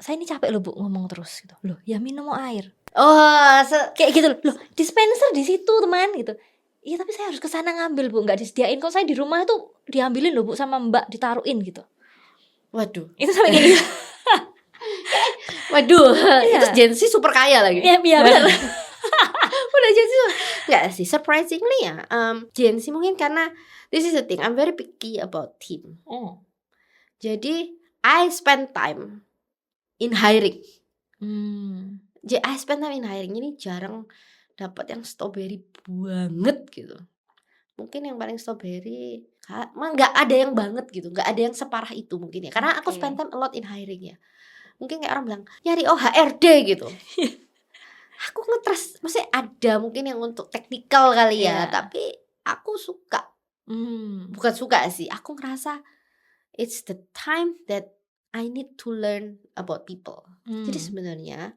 [SPEAKER 2] Saya ini capek loh Bu ngomong terus gitu. Loh, ya minum air.
[SPEAKER 1] Oh,
[SPEAKER 2] Kayak gitu loh. Loh, dispenser di situ teman gitu. Iya tapi saya harus ke sana ngambil Bu, nggak disediain kok, saya di rumah itu diambilin loh Bu sama Mbak, ditaruhin gitu.
[SPEAKER 1] waduh.
[SPEAKER 2] Itu sampai kayak gitu.
[SPEAKER 1] Waduh,
[SPEAKER 2] Iya.
[SPEAKER 1] itu Gen Z super kaya lagi.
[SPEAKER 2] Iya, iya benar.
[SPEAKER 1] Udah Gen Z nggak sih, surprisingly ya, Gen Z mungkin karena this is the thing, I'm very picky about team.
[SPEAKER 2] Oh.
[SPEAKER 1] Jadi I spend time in hiring. I spend time in hiring. Ini jarang dapat yang strawberry banget gitu. Mungkin yang paling strawberry nggak ada yang banget gitu, nggak ada yang separah itu mungkin ya. Karena aku
[SPEAKER 2] Oke.
[SPEAKER 1] spend time a lot in hiring ya. Mungkin kayak orang bilang nyari HRD gitu. Aku nge-trust, maksudnya ada mungkin yang untuk teknikal kali ya,
[SPEAKER 2] Iya.
[SPEAKER 1] tapi aku suka. Bukan suka sih, aku ngerasa it's the time that I need to learn about people. Jadi sebenarnya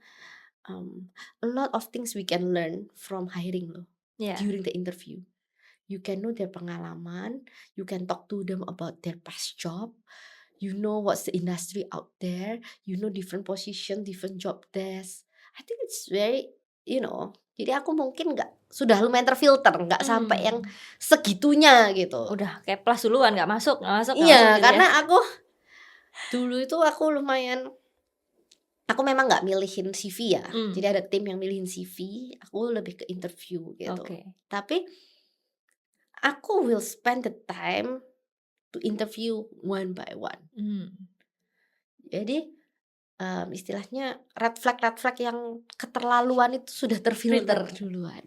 [SPEAKER 1] a lot of things we can learn from hiring loh.
[SPEAKER 2] Iya.
[SPEAKER 1] During the interview, you can know their pengalaman, you can talk to them about their past job, you know what's the industry out there, you know different position, different job desk. I think it's very, jadi aku mungkin sudah lumayan terfilter, nggak sampai yang segitunya gitu.
[SPEAKER 2] Udah kayak plus duluan, nggak masuk
[SPEAKER 1] Iya,
[SPEAKER 2] gitu ya.
[SPEAKER 1] karena aku dulu itu aku memang nggak milihin CV ya. Jadi ada tim yang milihin CV, aku lebih ke interview gitu.
[SPEAKER 2] Oke.
[SPEAKER 1] Tapi aku will spend the time to interview one by one. Jadi istilahnya red flag yang keterlaluan itu sudah terfilter duluan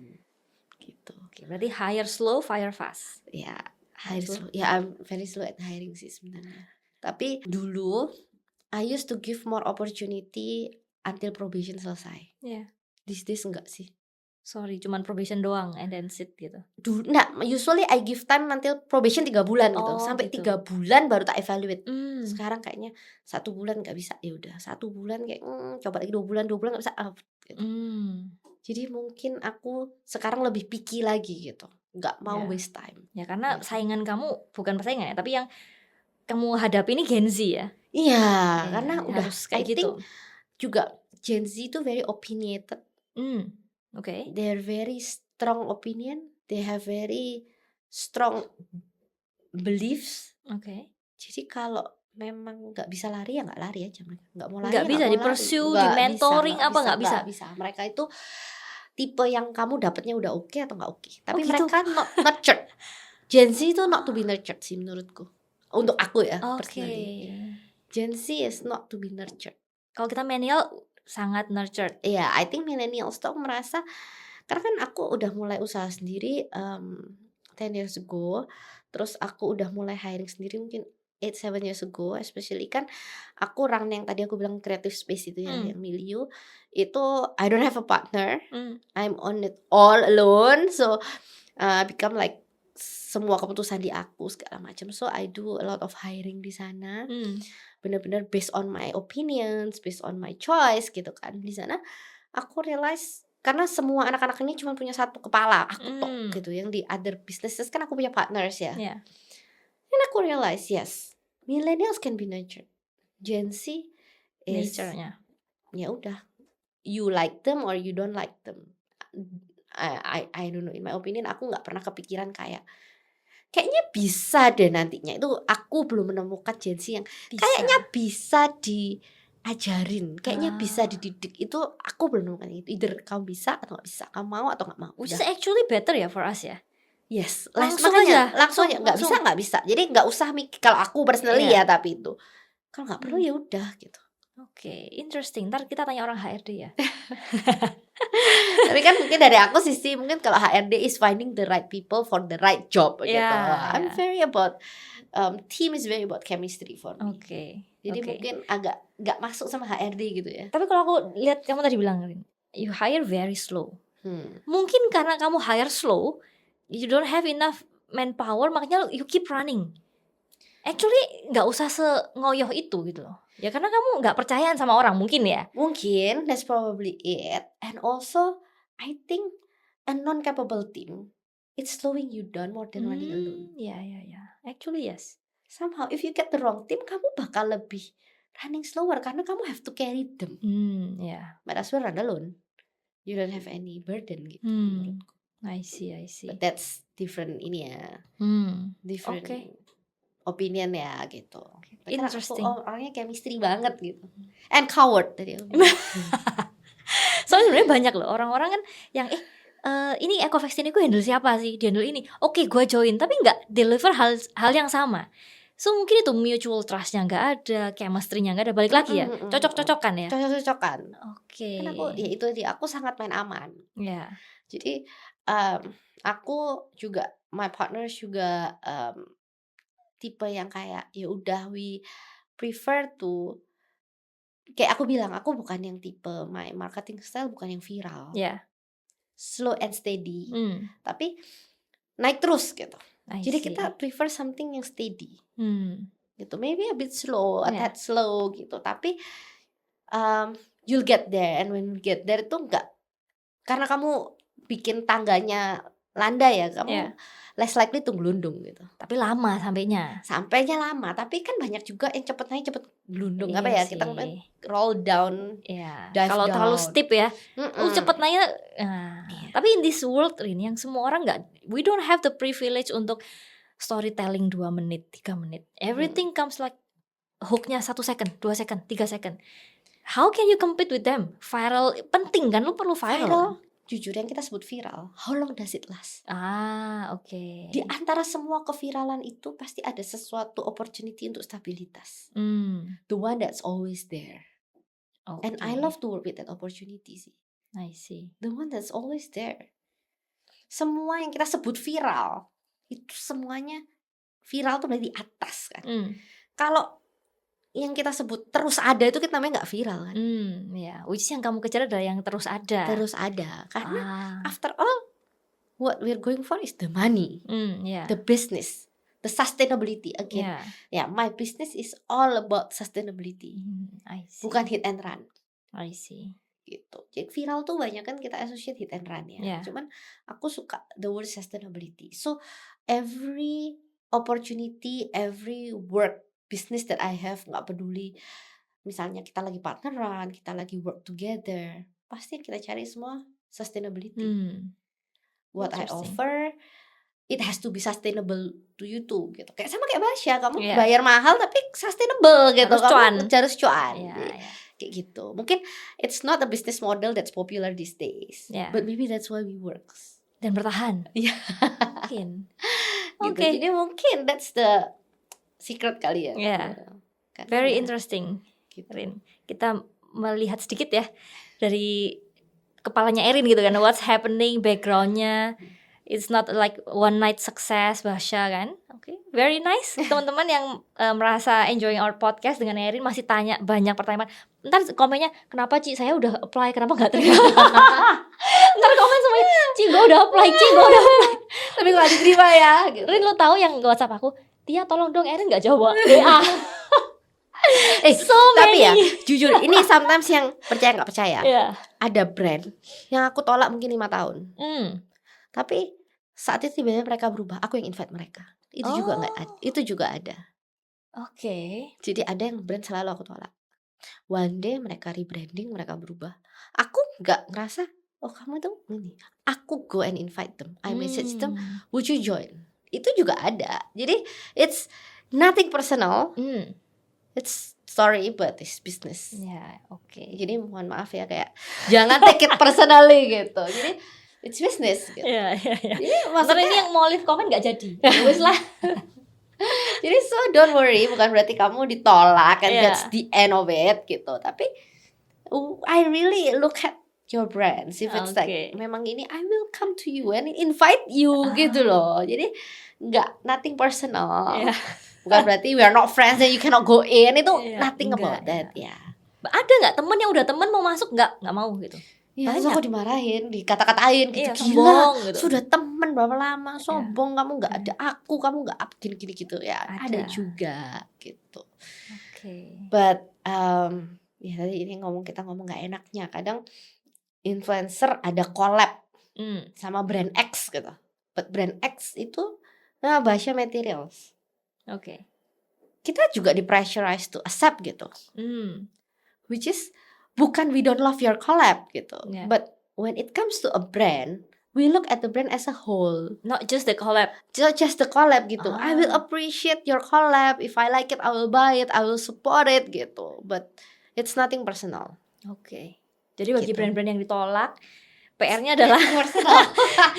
[SPEAKER 1] gitu.
[SPEAKER 2] Oke, berarti hire slow, fire fast.
[SPEAKER 1] Ya, hire slow. Ya, I'm very slow at hiring sih sebenarnya. Tapi dulu I used to give more opportunity until probation selesai.
[SPEAKER 2] Iya.
[SPEAKER 1] These days enggak sih.
[SPEAKER 2] Sorry, cuman probation doang and then sit gitu.
[SPEAKER 1] Usually I give time until probation 3 bulan gitu.
[SPEAKER 2] Oh,
[SPEAKER 1] Sampai
[SPEAKER 2] gitu.
[SPEAKER 1] 3 bulan baru tak evaluate.
[SPEAKER 2] Sekarang
[SPEAKER 1] Sekarang kayaknya 1 bulan nggak bisa, ya udah 1 bulan kayak coba lagi 2 bulan nggak bisa out gitu. Jadi mungkin aku sekarang lebih picky lagi gitu, nggak mau
[SPEAKER 2] Ya.
[SPEAKER 1] waste time.
[SPEAKER 2] Ya karena
[SPEAKER 1] Gitu.
[SPEAKER 2] saingan kamu bukan persaingan ya, tapi yang kamu hadapi ini Gen Z ya.
[SPEAKER 1] Iya,
[SPEAKER 2] Ya,
[SPEAKER 1] karena
[SPEAKER 2] ya,
[SPEAKER 1] udah
[SPEAKER 2] harus kayak
[SPEAKER 1] I
[SPEAKER 2] gitu.
[SPEAKER 1] think juga Gen Z itu very opinionated.
[SPEAKER 2] Oke.
[SPEAKER 1] They're very strong opinion, they have very strong beliefs.
[SPEAKER 2] Oke.
[SPEAKER 1] Jadi kalau memang nggak bisa lari ya nggak lari aja mereka. Nggak mau lari
[SPEAKER 2] Nggak
[SPEAKER 1] ya
[SPEAKER 2] bisa
[SPEAKER 1] nggak mau
[SPEAKER 2] di-pursue,
[SPEAKER 1] lari. Nggak
[SPEAKER 2] di-mentoring
[SPEAKER 1] bisa,
[SPEAKER 2] apa nggak bisa?
[SPEAKER 1] nggak bisa. Mereka itu tipe yang kamu dapatnya udah oke atau nggak oke. Tapi
[SPEAKER 2] gitu?
[SPEAKER 1] mereka not nurtured. Gen Z itu not to be nurtured sih menurutku. Untuk aku ya
[SPEAKER 2] Oke.
[SPEAKER 1] personally. Gen Z is not to be nurtured.
[SPEAKER 2] Kalau kita millennial sangat nurtured.
[SPEAKER 1] Iya, I think millennials tuh merasa, karena kan aku udah mulai usaha sendiri 10 years ago, terus aku udah mulai hiring sendiri mungkin 8-7 years ago, especially kan aku run yang tadi aku bilang creative space itu ya, yang Milieu itu I don't have a partner, I'm on it all alone, so become like semua keputusan di aku segala macam, so I do a lot of hiring di sana, benar-benar based on my opinions, based on my choice gitu kan. Di sana aku realize karena semua anak-anak ini cuma punya satu kepala, aku tok gitu. Yang di other businesses kan aku punya partners ya.
[SPEAKER 2] Yeah.
[SPEAKER 1] Dan aku realize yes, millennials can be nurtured. Gen Z is
[SPEAKER 2] nature-nya.
[SPEAKER 1] Ya udah, you like them or you don't like them. I don't know, in my opinion aku nggak pernah kepikiran kayaknya bisa deh nantinya. Itu aku belum menemukan Gen Z yang kayaknya bisa diajarin, kayaknya bisa dididik. Itu aku belum menemukan itu. Either kamu bisa atau nggak bisa, kamu mau atau nggak mau.
[SPEAKER 2] Which is actually better ya for us ya.
[SPEAKER 1] Yes,
[SPEAKER 2] langsung
[SPEAKER 1] aja nggak bisa. Jadi nggak usah mikir. Kalau aku personally ya, tapi itu kalau nggak perlu ya udah gitu.
[SPEAKER 2] Oke, interesting. Ntar kita tanya orang HRD ya.
[SPEAKER 1] Tapi kan mungkin dari aku sisi, mungkin kalau HRD is finding the right people for the right job gitu. I'm very about team is very about chemistry for me. Jadi mungkin agak nggak masuk sama HRD gitu ya.
[SPEAKER 2] Tapi kalau aku lihat kamu tadi bilang you hire very slow. Mungkin karena kamu hire slow, you don't have enough manpower, makanya you keep running. Actually nggak usah sengoyoh itu gitu loh. Ya karena kamu nggak percayaan sama orang mungkin ya.
[SPEAKER 1] Mungkin that's probably it. And also I think a non-capable team, it's slowing you down more than running alone.
[SPEAKER 2] Ya. Actually yes.
[SPEAKER 1] Somehow if you get the wrong team, kamu bakal lebih running slower karena kamu have to carry them.
[SPEAKER 2] Yeah.
[SPEAKER 1] But as well run alone, you don't have any burden gitu menurutku.
[SPEAKER 2] I see.
[SPEAKER 1] But that's different ini ya, different
[SPEAKER 2] Okay.
[SPEAKER 1] opinion ya gitu. Karena aku
[SPEAKER 2] Interesting.
[SPEAKER 1] orangnya chemistry banget gitu. And coward tadi aku bilang.
[SPEAKER 2] Soalnya sebenarnya banyak loh orang-orang kan yang ini Ecovax ini gue handle siapa sih? Dia handle ini. Oke, gue join tapi nggak deliver hal yang sama. So mungkin itu mutual trust-nya nggak ada, chemistry-nya nggak ada. Balik lagi ya, cocok-cocokan ya.
[SPEAKER 1] Cocok-cocokan.
[SPEAKER 2] Oke.
[SPEAKER 1] Karena aku ya itu dia, aku sangat main aman.
[SPEAKER 2] Ya.
[SPEAKER 1] Jadi aku juga, my partner juga tipe yang kayak ya udah, we prefer to, kayak aku bilang, aku bukan yang tipe, my marketing style bukan yang viral,
[SPEAKER 2] Ya.
[SPEAKER 1] slow and steady, tapi naik terus gitu.
[SPEAKER 2] I
[SPEAKER 1] Jadi
[SPEAKER 2] see.
[SPEAKER 1] kita prefer something yang steady gitu, maybe a bit slow, a
[SPEAKER 2] Yeah.
[SPEAKER 1] tad slow gitu, tapi you'll get there. And when you get there itu enggak karena kamu bikin tangganya landai ya, kamu
[SPEAKER 2] Yeah.
[SPEAKER 1] less likely to gelundung gitu.
[SPEAKER 2] Tapi lama sampainya.
[SPEAKER 1] Sampainya lama, tapi kan banyak juga yang cepet naik cepet gelundung.
[SPEAKER 2] Iya
[SPEAKER 1] Apa ya,
[SPEAKER 2] sih.
[SPEAKER 1] kita ngomongin roll down,
[SPEAKER 2] Iya.
[SPEAKER 1] dive
[SPEAKER 2] Kalau terlalu
[SPEAKER 1] down.
[SPEAKER 2] steep ya, cepet naiknya. Tapi in this world ini yang semua orang nggak, we don't have the privilege untuk storytelling 2 menit, 3 menit. Everything comes like hooknya 1 second, 2 second, 3 second. How can you compete with them? Viral penting kan, lu perlu viral.
[SPEAKER 1] Viral, jujur yang kita sebut viral, how long does it last?
[SPEAKER 2] Oke.
[SPEAKER 1] Di antara semua keviralan itu pasti ada sesuatu opportunity untuk stabilitas. The one that's always there. And I love to work with that opportunity sih.
[SPEAKER 2] I see.
[SPEAKER 1] The one that's always there. Semua yang kita sebut viral, itu semuanya viral tuh berarti di atas kan. Kalau yang kita sebut terus ada itu kita namanya nggak viral kan.
[SPEAKER 2] Ya, which is yang kamu kejar adalah yang terus ada.
[SPEAKER 1] Terus ada, karena after all what we're going for is the money, the business, the sustainability again. Yeah, my business is all about sustainability.
[SPEAKER 2] I see.
[SPEAKER 1] Bukan hit and run.
[SPEAKER 2] I see.
[SPEAKER 1] Gitu. Jadi viral tuh banyak kan kita associate hit and run ya.
[SPEAKER 2] Yeah.
[SPEAKER 1] Cuman aku suka the word sustainability. So every opportunity, every work, business that I have, nggak peduli misalnya kita lagi partneran, kita lagi work together, pasti kita cari semua sustainability. What I offer, it has to be sustainable to you too gitu. Kayak sama kayak Basya, kamu bayar mahal tapi sustainable gitu. Harus cuan. Kayak gitu. Mungkin it's not a business model that's popular these days, but maybe that's why we works.
[SPEAKER 2] Dan bertahan.
[SPEAKER 1] Iya.
[SPEAKER 2] Mungkin.
[SPEAKER 1] Gitu. Jadi mungkin that's the secret kali ya.
[SPEAKER 2] Very interesting. Gitu. Rin, kita melihat sedikit ya dari kepalanya Erin gitu kan, what's happening, backgroundnya. It's not like one night success Basya kan. Very nice. Teman-teman yang merasa enjoying our podcast dengan Erin masih tanya banyak pertanyaan. Ntar komennya, kenapa Ci saya udah apply, kenapa gak terima? Ntar komen semuanya, Ci gue udah apply, Ci gue udah apply,
[SPEAKER 1] tapi gue gak diterima ya gitu.
[SPEAKER 2] Rin, lo tahu yang WhatsApp aku, Tia tolong dong Erin gak jawab.
[SPEAKER 1] Tapi ya jujur ini sometimes yang percaya gak percaya. Ada brand yang aku tolak mungkin 5 tahun. Tapi saat itu tiba-tiba mereka berubah, aku yang invite mereka. Itu juga nggak ada. Itu juga ada. Jadi ada yang brand selalu aku tolak. One day mereka rebranding, mereka berubah. Aku nggak ngerasa, oh kamu tuh ini. Aku go and invite them. I message them, would you join? Itu juga ada. Jadi it's nothing personal. It's sorry but it's business. Jadi mohon maaf ya, kayak jangan take it personally gitu. Jadi it's business gitu.
[SPEAKER 2] Jadi maksudnya ini yang mau leave comment gak jadi. Wes lah.
[SPEAKER 1] Jadi so don't worry, bukan berarti kamu ditolak and that's the end of it gitu. Tapi I really look at your brands. If it's like memang ini, I will come to you and invite you gitu loh. Jadi nothing personal. Bukan berarti we are not friends and you cannot go in. Itu nothing about that.
[SPEAKER 2] Ada nggak temen yang udah temen mau masuk nggak mau gitu?
[SPEAKER 1] Terus aku dimarahin, dikata-katain gitu,
[SPEAKER 2] gila,
[SPEAKER 1] gitu. Sudah temen berapa lama, sombong, kamu gak ada aku, kamu gak gini-gini gitu ya. Ada juga gitu. But ya tadi ini kita ngomong gak enaknya, kadang influencer ada collab sama brand X gitu. But brand X itu Basya Materials. kita juga di-pressurize to accept gitu. Which is bukan we don't love your collab gitu.
[SPEAKER 2] Yeah.
[SPEAKER 1] But when it comes to a brand, we look at the brand as a whole.
[SPEAKER 2] Not just the collab.
[SPEAKER 1] Just the collab gitu. I will
[SPEAKER 2] Ah.
[SPEAKER 1] appreciate your collab. If I like it, I will buy it. I will support it gitu. But it's nothing personal.
[SPEAKER 2] Oke. Jadi bagi
[SPEAKER 1] Gitu.
[SPEAKER 2] brand-brand yang ditolak, PR-nya adalah
[SPEAKER 1] Personal.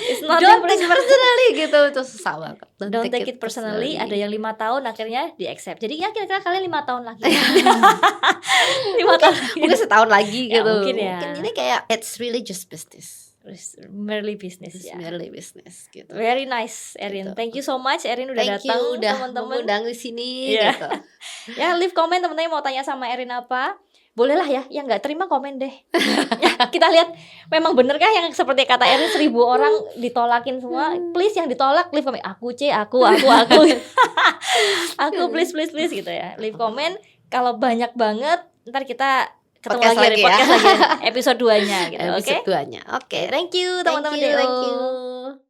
[SPEAKER 2] it's not
[SPEAKER 1] Don't take
[SPEAKER 2] personal.
[SPEAKER 1] personally gitu. Itu susah banget.
[SPEAKER 2] Don't take it personally. Ada yang 5 tahun akhirnya di-accept. Jadi ya kira-kira kalian 5 tahun lagi. 5 tahun lagi.
[SPEAKER 1] Mungkin setahun lagi
[SPEAKER 2] Ya,
[SPEAKER 1] gitu.
[SPEAKER 2] mungkin ya.
[SPEAKER 1] ini kayak it's really just business.
[SPEAKER 2] It's merely business
[SPEAKER 1] It's
[SPEAKER 2] ya.
[SPEAKER 1] merely business gitu.
[SPEAKER 2] Very nice, Erin.
[SPEAKER 1] Gitu.
[SPEAKER 2] Thank you so much, Erin udah
[SPEAKER 1] Thank
[SPEAKER 2] datang,
[SPEAKER 1] you udah
[SPEAKER 2] teman-teman.
[SPEAKER 1] mengundang di sini
[SPEAKER 2] Iya.
[SPEAKER 1] gitu.
[SPEAKER 2] Ya, leave comment teman-teman mau tanya sama Erin apa? Bolehlah ya, yang nggak terima komen deh. Ya, kita lihat memang benerkah yang seperti kata Erin 1000 orang ditolakin semua. Please yang ditolak leave comment. Aku aku. Aku please gitu ya. Leave comment. Kalau banyak banget ntar kita ketemu
[SPEAKER 1] Podcast
[SPEAKER 2] lagi
[SPEAKER 1] lagi
[SPEAKER 2] di
[SPEAKER 1] ya.
[SPEAKER 2] podcast lagi episode 2-nya gitu. Oke.
[SPEAKER 1] Episode 2-nya. Oke.
[SPEAKER 2] Thank you teman-teman
[SPEAKER 1] Thank
[SPEAKER 2] DO.
[SPEAKER 1] you.